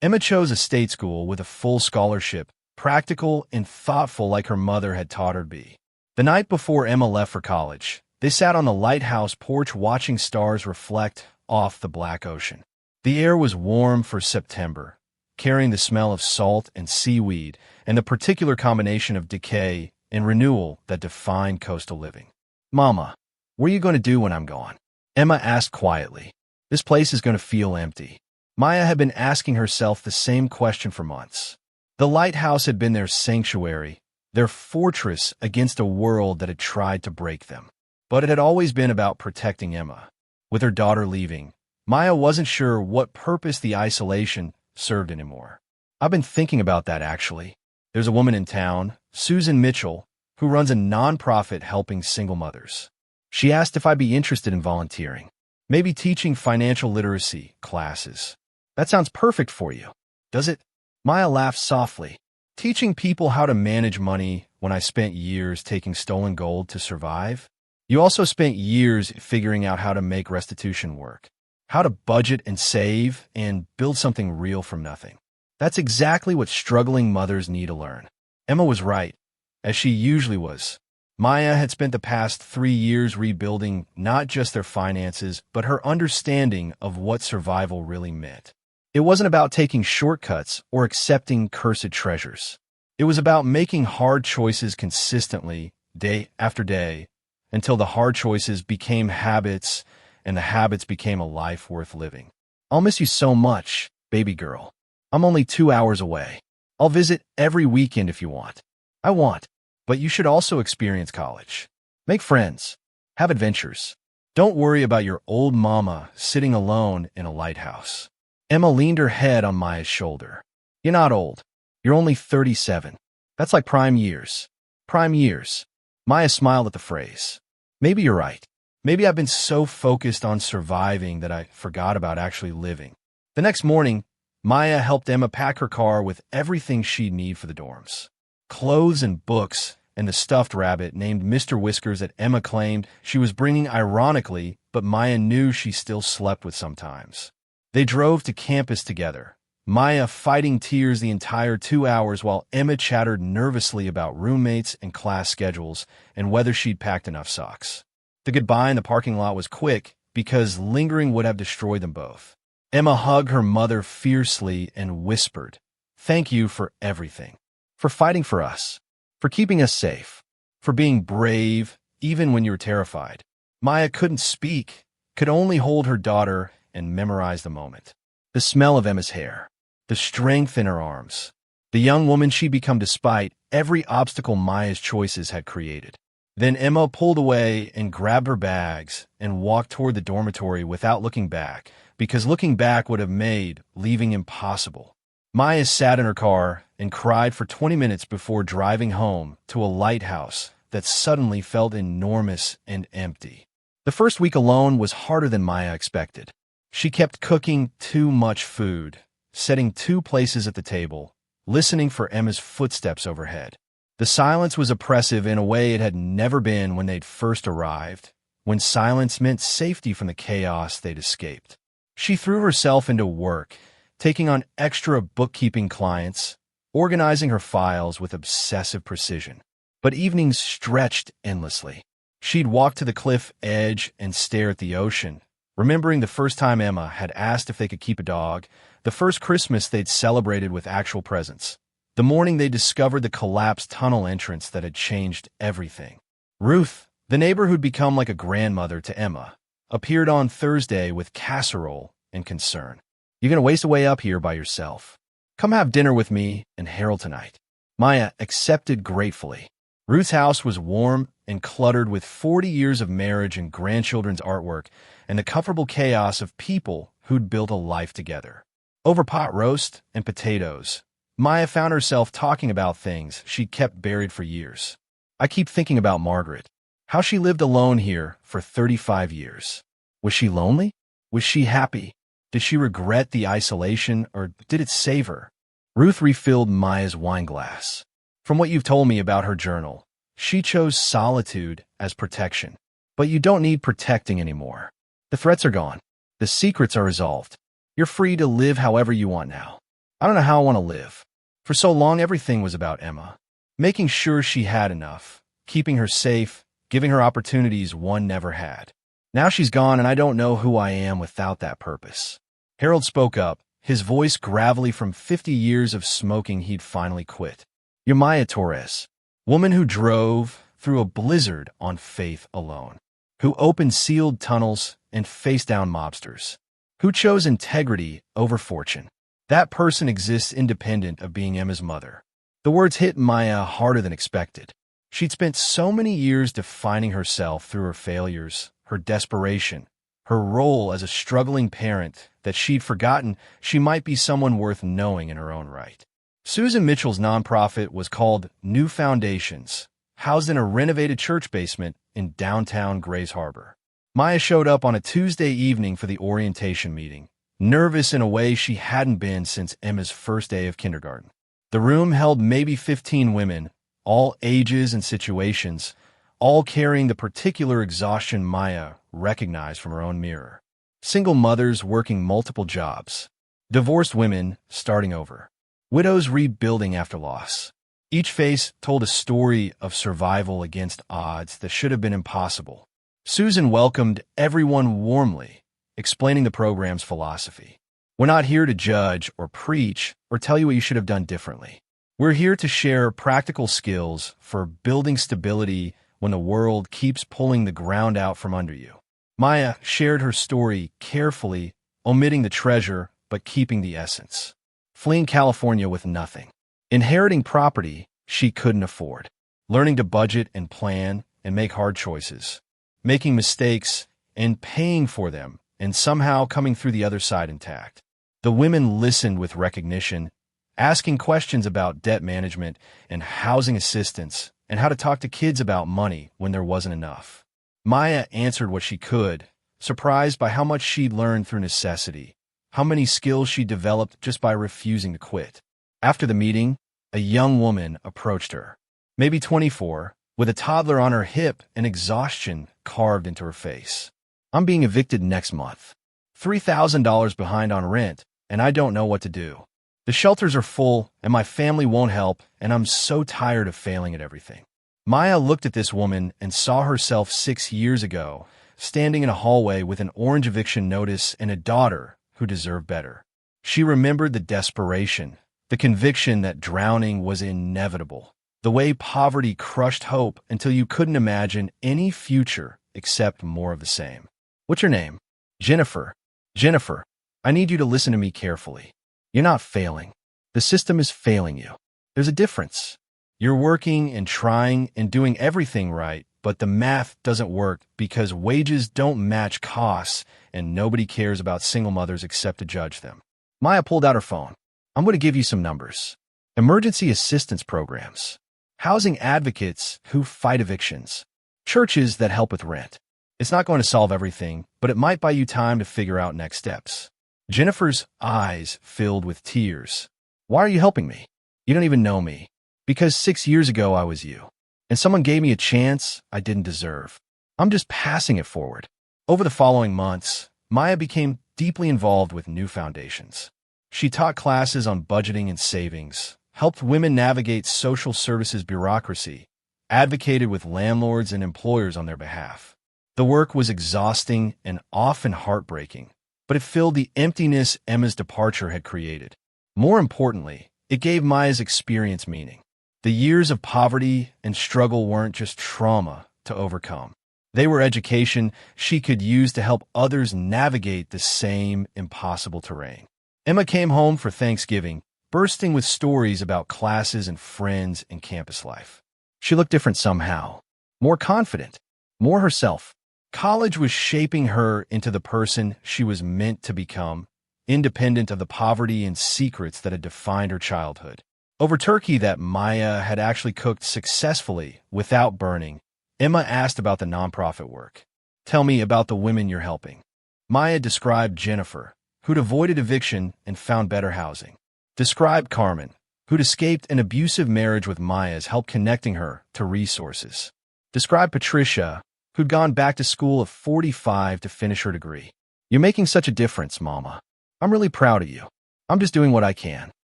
Emma chose a state school with a full scholarship, practical and thoughtful like her mother had taught her to be. The night before Emma left for college, they sat on the Lighthouse porch watching stars reflect off the black ocean. The air was warm for September, carrying the smell of salt and seaweed and the particular combination of decay and renewal that defined coastal living. "Mama, what are you going to do when I'm gone?" Emma asked quietly. "This place is going to feel empty." Maya had been asking herself the same question for months. The lighthouse had been their sanctuary, their fortress against a world that had tried to break them. But it had always been about protecting Emma. With her daughter leaving, Maya wasn't sure what purpose the isolation served anymore. "I've been thinking about that, actually. There's a woman in town, Susan Mitchell, who runs a nonprofit helping single mothers. She asked if I'd be interested in volunteering, maybe teaching financial literacy classes." "That sounds perfect for you, does it?" Maya laughed softly. "Teaching people how to manage money when I spent years taking stolen gold to survive? You also spent years figuring out how to make restitution work, how to budget and save and build something real from nothing. That's exactly what struggling mothers need to learn." Emma was right, as she usually was. Maya had spent the past 3 years rebuilding not just their finances, but her understanding of what survival really meant. It wasn't about taking shortcuts or accepting cursed treasures. It was about making hard choices consistently, day after day, until the hard choices became habits, and the habits became a life worth living. "I'll miss you so much, baby girl. I'm only 2 hours away. I'll visit every weekend if you want." "I want, but you should also experience college. Make friends. Have adventures. Don't worry about your old mama sitting alone in a lighthouse." Emma leaned her head on Maya's shoulder. "You're not old. You're only 37. That's like prime years." "Prime years." Maya smiled at the phrase. "Maybe you're right. Maybe I've been so focused on surviving that I forgot about actually living." The next morning, Maya helped Emma pack her car with everything she'd need for the dorms. Clothes and books, and the stuffed rabbit named Mr. Whiskers that Emma claimed she was bringing ironically, but Maya knew she still slept with sometimes. They drove to campus together, Maya fighting tears the entire 2 hours while Emma chattered nervously about roommates and class schedules and whether she'd packed enough socks. The goodbye in the parking lot was quick because lingering would have destroyed them both. Emma hugged her mother fiercely and whispered, "Thank you for everything. For fighting for us. For keeping us safe. For being brave, even when you were terrified." Maya couldn't speak, could only hold her daughter and memorize the moment. The smell of Emma's hair. The strength in her arms. The young woman she'd become despite every obstacle Maya's choices had created. Then Emma pulled away and grabbed her bags and walked toward the dormitory without looking back, because looking back would have made leaving impossible. Maya sat in her car and cried for 20 minutes before driving home to a lighthouse that suddenly felt enormous and empty. The first week alone was harder than Maya expected. She kept cooking too much food, setting 2 places at the table, listening for Emma's footsteps overhead. The silence was oppressive in a way it had never been when they'd first arrived, when silence meant safety from the chaos they'd escaped. She threw herself into work, taking on extra bookkeeping clients, organizing her files with obsessive precision. But evenings stretched endlessly. She'd walk to the cliff edge and stare at the ocean, remembering the first time Emma had asked if they could keep a dog, the first Christmas they'd celebrated with actual presents, the morning they discovered the collapsed tunnel entrance that had changed everything. Ruth, the neighbor who'd become like a grandmother to Emma, appeared on Thursday with casserole and concern. "You're going to waste away up here by yourself. Come have dinner with me and Harold tonight." Maya accepted gratefully. Ruth's house was warm and cluttered with 40 years of marriage and grandchildren's artwork and the comfortable chaos of people who'd built a life together. Over pot roast and potatoes, Maya found herself talking about things she'd kept buried for years. "I keep thinking about Margaret, how she lived alone here for 35 years. Was she lonely? Was she happy? Did she regret the isolation, or did it save her?" Ruth refilled Maya's wine glass. From what you've told me about her journal, she chose solitude as protection. But you don't need protecting anymore. The threats are gone. The secrets are resolved. You're free to live however you want now. I don't know how I want to live. For so long, everything was about Emma. Making sure she had enough, keeping her safe, giving her opportunities one never had. Now she's gone, and I don't know who I am without that purpose. Harold spoke up, his voice gravelly from 50 years of smoking he'd finally quit. You're Maya Torres, woman who drove through a blizzard on faith alone, who opened sealed tunnels and faced down mobsters, who chose integrity over fortune. That person exists independent of being Emma's mother. The words hit Maya harder than expected. She'd spent so many years defining herself through her failures, her desperation, her role as a struggling parent, that she'd forgotten she might be someone worth knowing in her own right. Susan Mitchell's nonprofit was called New Foundations, housed in a renovated church basement in downtown Grays Harbor. Maya showed up on a Tuesday evening for the orientation meeting, nervous in a way she hadn't been since Emma's first day of kindergarten. The room held maybe 15 women, all ages and situations, all carrying the particular exhaustion Maya recognized from her own mirror. Single mothers working multiple jobs, divorced women starting over, widows rebuilding after loss. Each face told a story of survival against odds that should have been impossible. Susan welcomed everyone warmly, explaining the program's philosophy. We're not here to judge or preach or tell you what you should have done differently. We're here to share practical skills for building stability when the world keeps pulling the ground out from under you. Maya shared her story carefully, omitting the treasure but keeping the essence. Fleeing California with nothing. Inheriting property she couldn't afford. Learning to budget and plan and make hard choices. Making mistakes and paying for them and somehow coming through the other side intact. The women listened with recognition, asking questions about debt management and housing assistance and how to talk to kids about money when there wasn't enough. Maya answered what she could, surprised by how much she'd learned through necessity, how many skills she developed just by refusing to quit. After the meeting, a young woman approached her, maybe 24, with a toddler on her hip and exhaustion carved into her face. I'm being evicted next month. $3,000 behind on rent, and I don't know what to do. The shelters are full, and my family won't help, and I'm so tired of failing at everything. Maya looked at this woman and saw herself 6 years ago, standing in a hallway with an orange eviction notice and a daughter who deserved better. She remembered the desperation, the conviction that drowning was inevitable, the way poverty crushed hope until you couldn't imagine any future except more of the same. What's your name? Jennifer. Jennifer, I need you to listen to me carefully. You're not failing. The system is failing you. There's a difference. You're working and trying and doing everything right, but the math doesn't work because wages don't match costs and nobody cares about single mothers except to judge them. Maya pulled out her phone. I'm going to give you some numbers. Emergency assistance programs. Housing advocates who fight evictions. Churches that help with rent. It's not going to solve everything, but it might buy you time to figure out next steps. Jennifer's eyes filled with tears. Why are you helping me? You don't even know me. Because 6 years ago I was you. And someone gave me a chance I didn't deserve. I'm just passing it forward. Over the following months, Maya became deeply involved with New Foundations. She taught classes on budgeting and savings, helped women navigate social services bureaucracy, advocated with landlords and employers on their behalf. The work was exhausting and often heartbreaking, but it filled the emptiness Emma's departure had created. More importantly, it gave Maya's experience meaning. The years of poverty and struggle weren't just trauma to overcome. They were education she could use to help others navigate the same impossible terrain. Emma came home for Thanksgiving, bursting with stories about classes and friends and campus life. She looked different somehow, more confident, more herself. College was shaping her into the person she was meant to become, independent of the poverty and secrets that had defined her childhood. Over turkey that Maya had actually cooked successfully without burning, Emma asked about the nonprofit work. Tell me about the women you're helping. Maya described Jennifer, who'd avoided eviction and found better housing. Described Carmen, who'd escaped an abusive marriage with Maya's help connecting her to resources. Describe Patricia, who'd gone back to school at 45 to finish her degree. You're making such a difference, Mama. I'm really proud of you. I'm just doing what I can.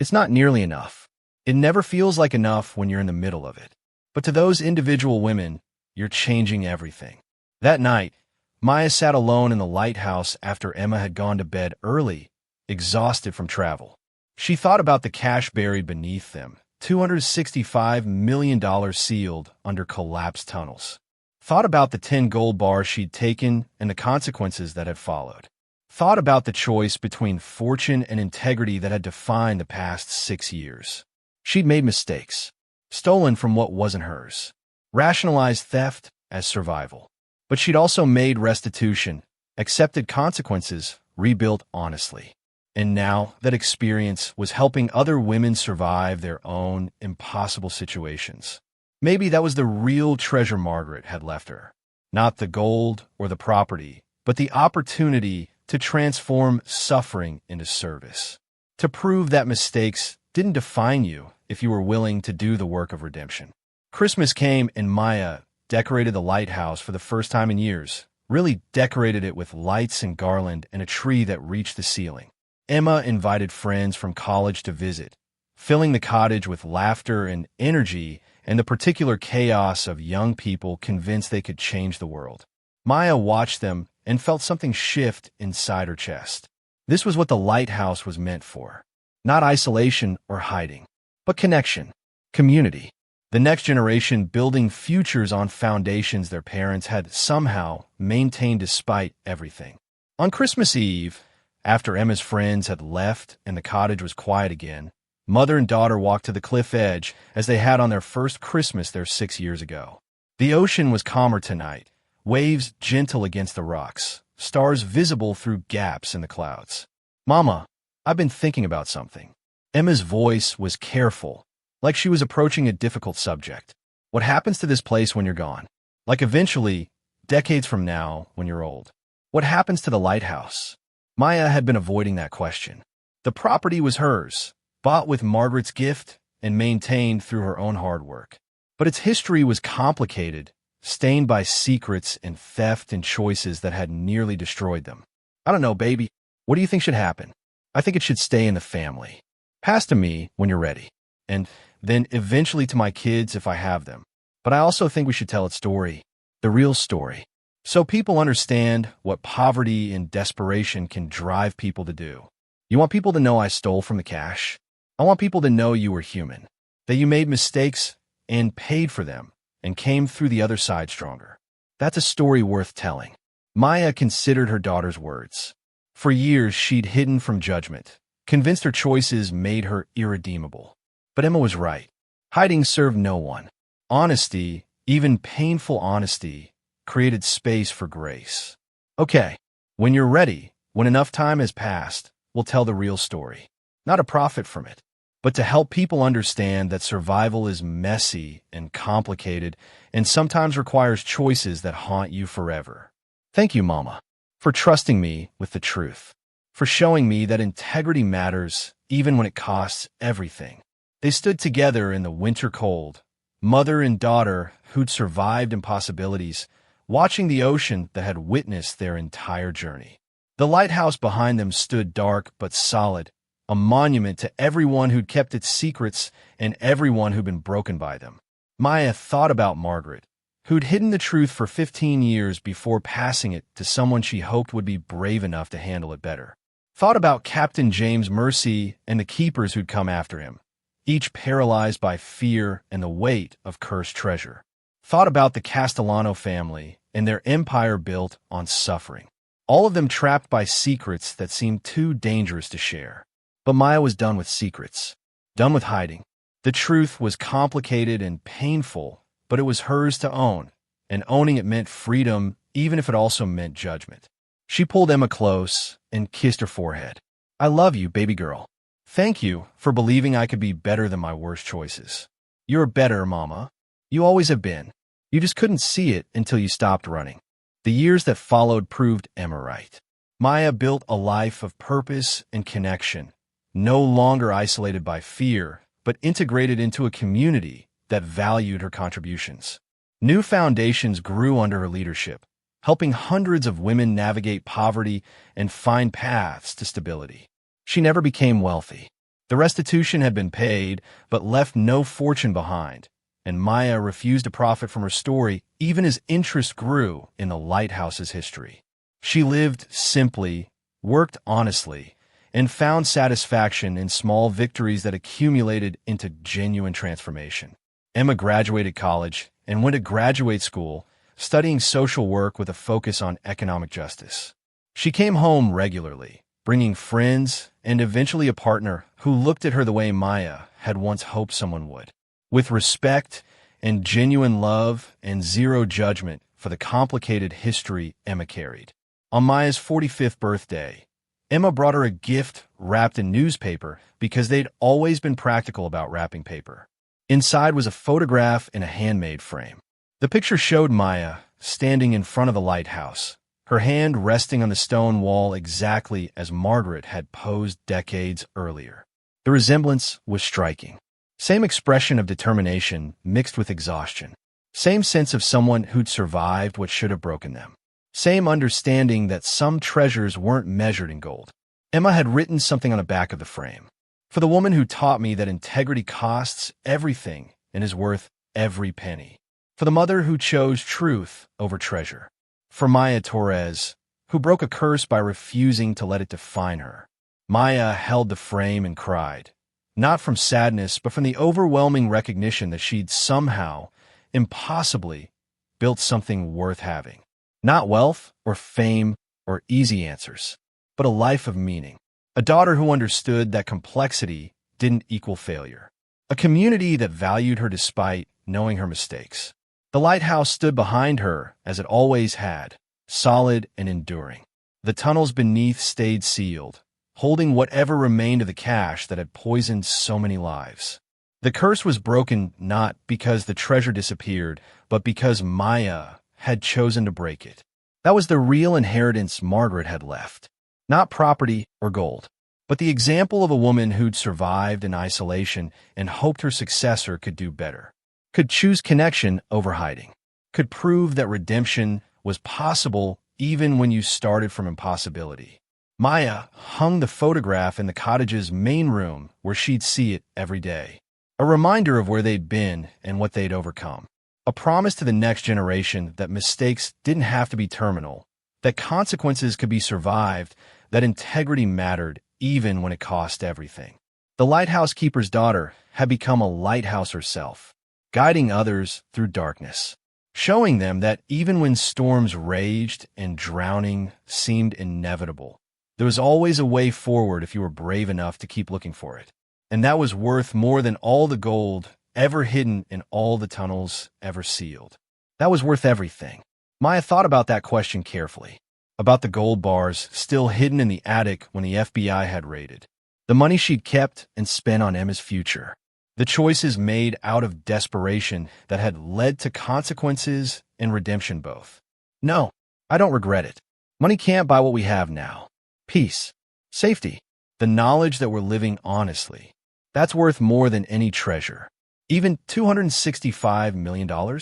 It's not nearly enough. It never feels like enough when you're in the middle of it. But to those individual women, you're changing everything. That night, Maya sat alone in the lighthouse after Emma had gone to bed early, exhausted from travel. She thought about the cash buried beneath them, $265 million sealed under collapsed tunnels. Thought about the 10 gold bars she'd taken and the consequences that had followed. Thought about the choice between fortune and integrity that had defined the past 6 years. She'd made mistakes, stolen from what wasn't hers, rationalized theft as survival. But she'd also made restitution, accepted consequences, rebuilt honestly. And now that experience was helping other women survive their own impossible situations. Maybe that was the real treasure Margaret had left her. Not the gold or the property, but the opportunity to transform suffering into service. To prove that mistakes didn't define you if you were willing to do the work of redemption. Christmas came and Maya decorated the lighthouse for the first time in years, really decorated it with lights and garland and a tree that reached the ceiling. Emma invited friends from college to visit, filling the cottage with laughter and energy and the particular chaos of young people convinced they could change the world. Maya watched them and felt something shift inside her chest. This was what the lighthouse was meant for. Not isolation or hiding, but connection, community. The next generation building futures on foundations their parents had somehow maintained despite everything. On Christmas Eve, after Emma's friends had left and the cottage was quiet again, mother and daughter walked to the cliff edge as they had on their first Christmas there 6 years ago. The ocean was calmer tonight, waves gentle against the rocks, stars visible through gaps in the clouds. Mama, I've been thinking about something. Emma's voice was careful, like she was approaching a difficult subject. What happens to this place when you're gone? Like eventually, decades from now, when you're old. What happens to the lighthouse? Maya had been avoiding that question. The property was hers, bought with Margaret's gift and maintained through her own hard work. But its history was complicated, stained by secrets and theft and choices that had nearly destroyed them. I don't know, baby. What do you think should happen? I think it should stay in the family. Pass to me when you're ready. And then eventually to my kids if I have them. But I also think we should tell its story, the real story, so people understand what poverty and desperation can drive people to do. You want people to know I stole from the cash? I want people to know you were human, that you made mistakes and paid for them and came through the other side stronger. That's a story worth telling. Maya considered her daughter's words. For years, she'd hidden from judgment, convinced her choices made her irredeemable. But Emma was right. Hiding served no one. Honesty, even painful honesty, created space for grace. Okay, when you're ready, when enough time has passed, we'll tell the real story. Not to profit from it, but to help people understand that survival is messy and complicated and sometimes requires choices that haunt you forever. Thank you, Mama, for trusting me with the truth, for showing me that integrity matters even when it costs everything. They stood together in the winter cold, mother and daughter who'd survived impossibilities, watching the ocean that had witnessed their entire journey. The lighthouse behind them stood dark but solid, a monument to everyone who'd kept its secrets and everyone who'd been broken by them. Maya thought about Margaret, who'd hidden the truth for 15 years before passing it to someone she hoped would be brave enough to handle it better. Thought about Captain James Mercy and the keepers who'd come after him, each paralyzed by fear and the weight of cursed treasure. Thought about the Castellano family and their empire built on suffering, all of them trapped by secrets that seemed too dangerous to share. But Maya was done with secrets, done with hiding. The truth was complicated and painful, but it was hers to own, and owning it meant freedom, even if it also meant judgment. She pulled Emma close and kissed her forehead. I love you, baby girl. Thank you for believing I could be better than my worst choices. You're better, Mama. You always have been. You just couldn't see it until you stopped running. The years that followed proved Emma right. Maya built a life of purpose and connection, no longer isolated by fear, but integrated into a community that valued her contributions. New foundations grew under her leadership, helping hundreds of women navigate poverty and find paths to stability. She never became wealthy. The restitution had been paid, but left no fortune behind, and Maya refused to profit from her story even as interest grew in the Lighthouse's history. She lived simply, worked honestly, and found satisfaction in small victories that accumulated into genuine transformation. Emma graduated college and went to graduate school, studying social work with a focus on economic justice. She came home regularly, bringing friends and eventually a partner who looked at her the way Maya had once hoped someone would, with respect and genuine love and zero judgment for the complicated history Emma carried. On Maya's 45th birthday, Emma brought her a gift wrapped in newspaper because they'd always been practical about wrapping paper. Inside was a photograph in a handmade frame. The picture showed Maya standing in front of the lighthouse, her hand resting on the stone wall exactly as Margaret had posed decades earlier. The resemblance was striking. Same expression of determination mixed with exhaustion. Same sense of someone who'd survived what should have broken them. Same understanding that some treasures weren't measured in gold. Emma had written something on the back of the frame. For the woman who taught me that integrity costs everything and is worth every penny. For the mother who chose truth over treasure. For Maya Torres, who broke a curse by refusing to let it define her. Maya held the frame and cried, not from sadness, but from the overwhelming recognition that she'd somehow, impossibly, built something worth having. Not wealth or fame or easy answers, but a life of meaning. A daughter who understood that complexity didn't equal failure. A community that valued her despite knowing her mistakes. The lighthouse stood behind her as it always had, solid and enduring. The tunnels beneath stayed sealed, holding whatever remained of the cash that had poisoned so many lives. The curse was broken not because the treasure disappeared, but because Maya had chosen to break it. That was the real inheritance Margaret had left. Not property or gold, but the example of a woman who'd survived in isolation and hoped her successor could do better. Could choose connection over hiding. Could prove that redemption was possible even when you started from impossibility. Maya hung the photograph in the cottage's main room where she'd see it every day. A reminder of where they'd been and what they'd overcome. A promise to the next generation that mistakes didn't have to be terminal, that consequences could be survived, that integrity mattered even when it cost everything. The lighthouse keeper's daughter had become a lighthouse herself, guiding others through darkness, showing them that even when storms raged and drowning seemed inevitable, there was always a way forward if you were brave enough to keep looking for it. And that was worth more than all the gold ever hidden in all the tunnels ever sealed. That was worth everything. Maya thought about that question carefully, about the gold bars still hidden in the attic when the FBI had raided, the money she'd kept and spent on Emma's future, the choices made out of desperation that had led to consequences and redemption both. No, I don't regret it. Money can't buy what we have now. Peace, safety, the knowledge that we're living honestly. That's worth more than any treasure. Even $265 million?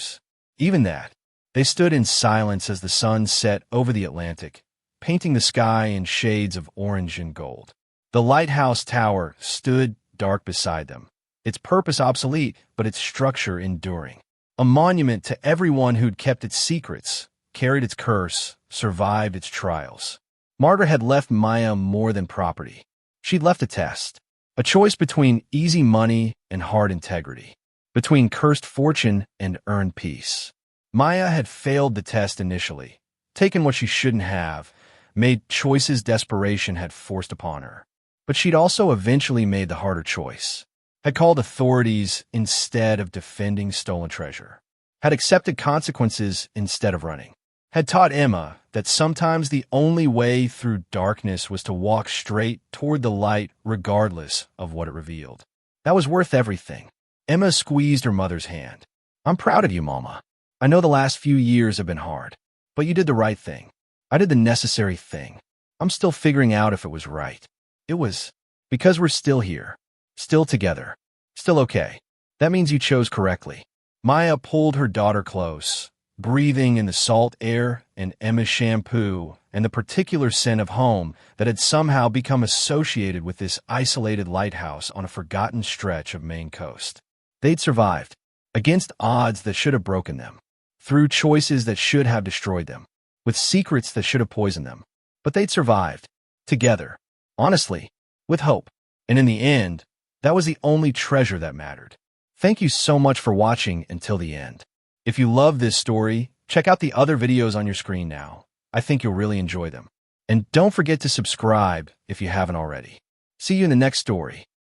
Even that. They stood in silence as the sun set over the Atlantic, painting the sky in shades of orange and gold. The lighthouse tower stood dark beside them, its purpose obsolete, but its structure enduring. A monument to everyone who'd kept its secrets, carried its curse, survived its trials. Margaret had left Maya more than property. She'd left a test, a choice between easy money and hard integrity, between cursed fortune and earned peace. Maya had failed the test initially, taken what she shouldn't have, made choices desperation had forced upon her. But she'd also eventually made the harder choice, had called authorities instead of defending stolen treasure, had accepted consequences instead of running, had taught Emma that sometimes the only way through darkness was to walk straight toward the light regardless of what it revealed. That was worth everything. Emma squeezed her mother's hand. I'm proud of you, Mama. I know the last few years have been hard, but you did the right thing. I did the necessary thing. I'm still figuring out if it was right. It was because we're still here, still together. Still okay. That means you chose correctly. Maya pulled her daughter close, breathing in the salt air and Emma's shampoo and the particular scent of home that had somehow become associated with this isolated lighthouse on a forgotten stretch of Maine coast. They'd survived, against odds that should have broken them, through choices that should have destroyed them, with secrets that should have poisoned them. But they'd survived, together, honestly, with hope. And in the end, that was the only treasure that mattered. Thank you so much for watching until the end. If you love this story, check out the other videos on your screen now. I think you'll really enjoy them. And don't forget to subscribe if you haven't already. See you in the next story.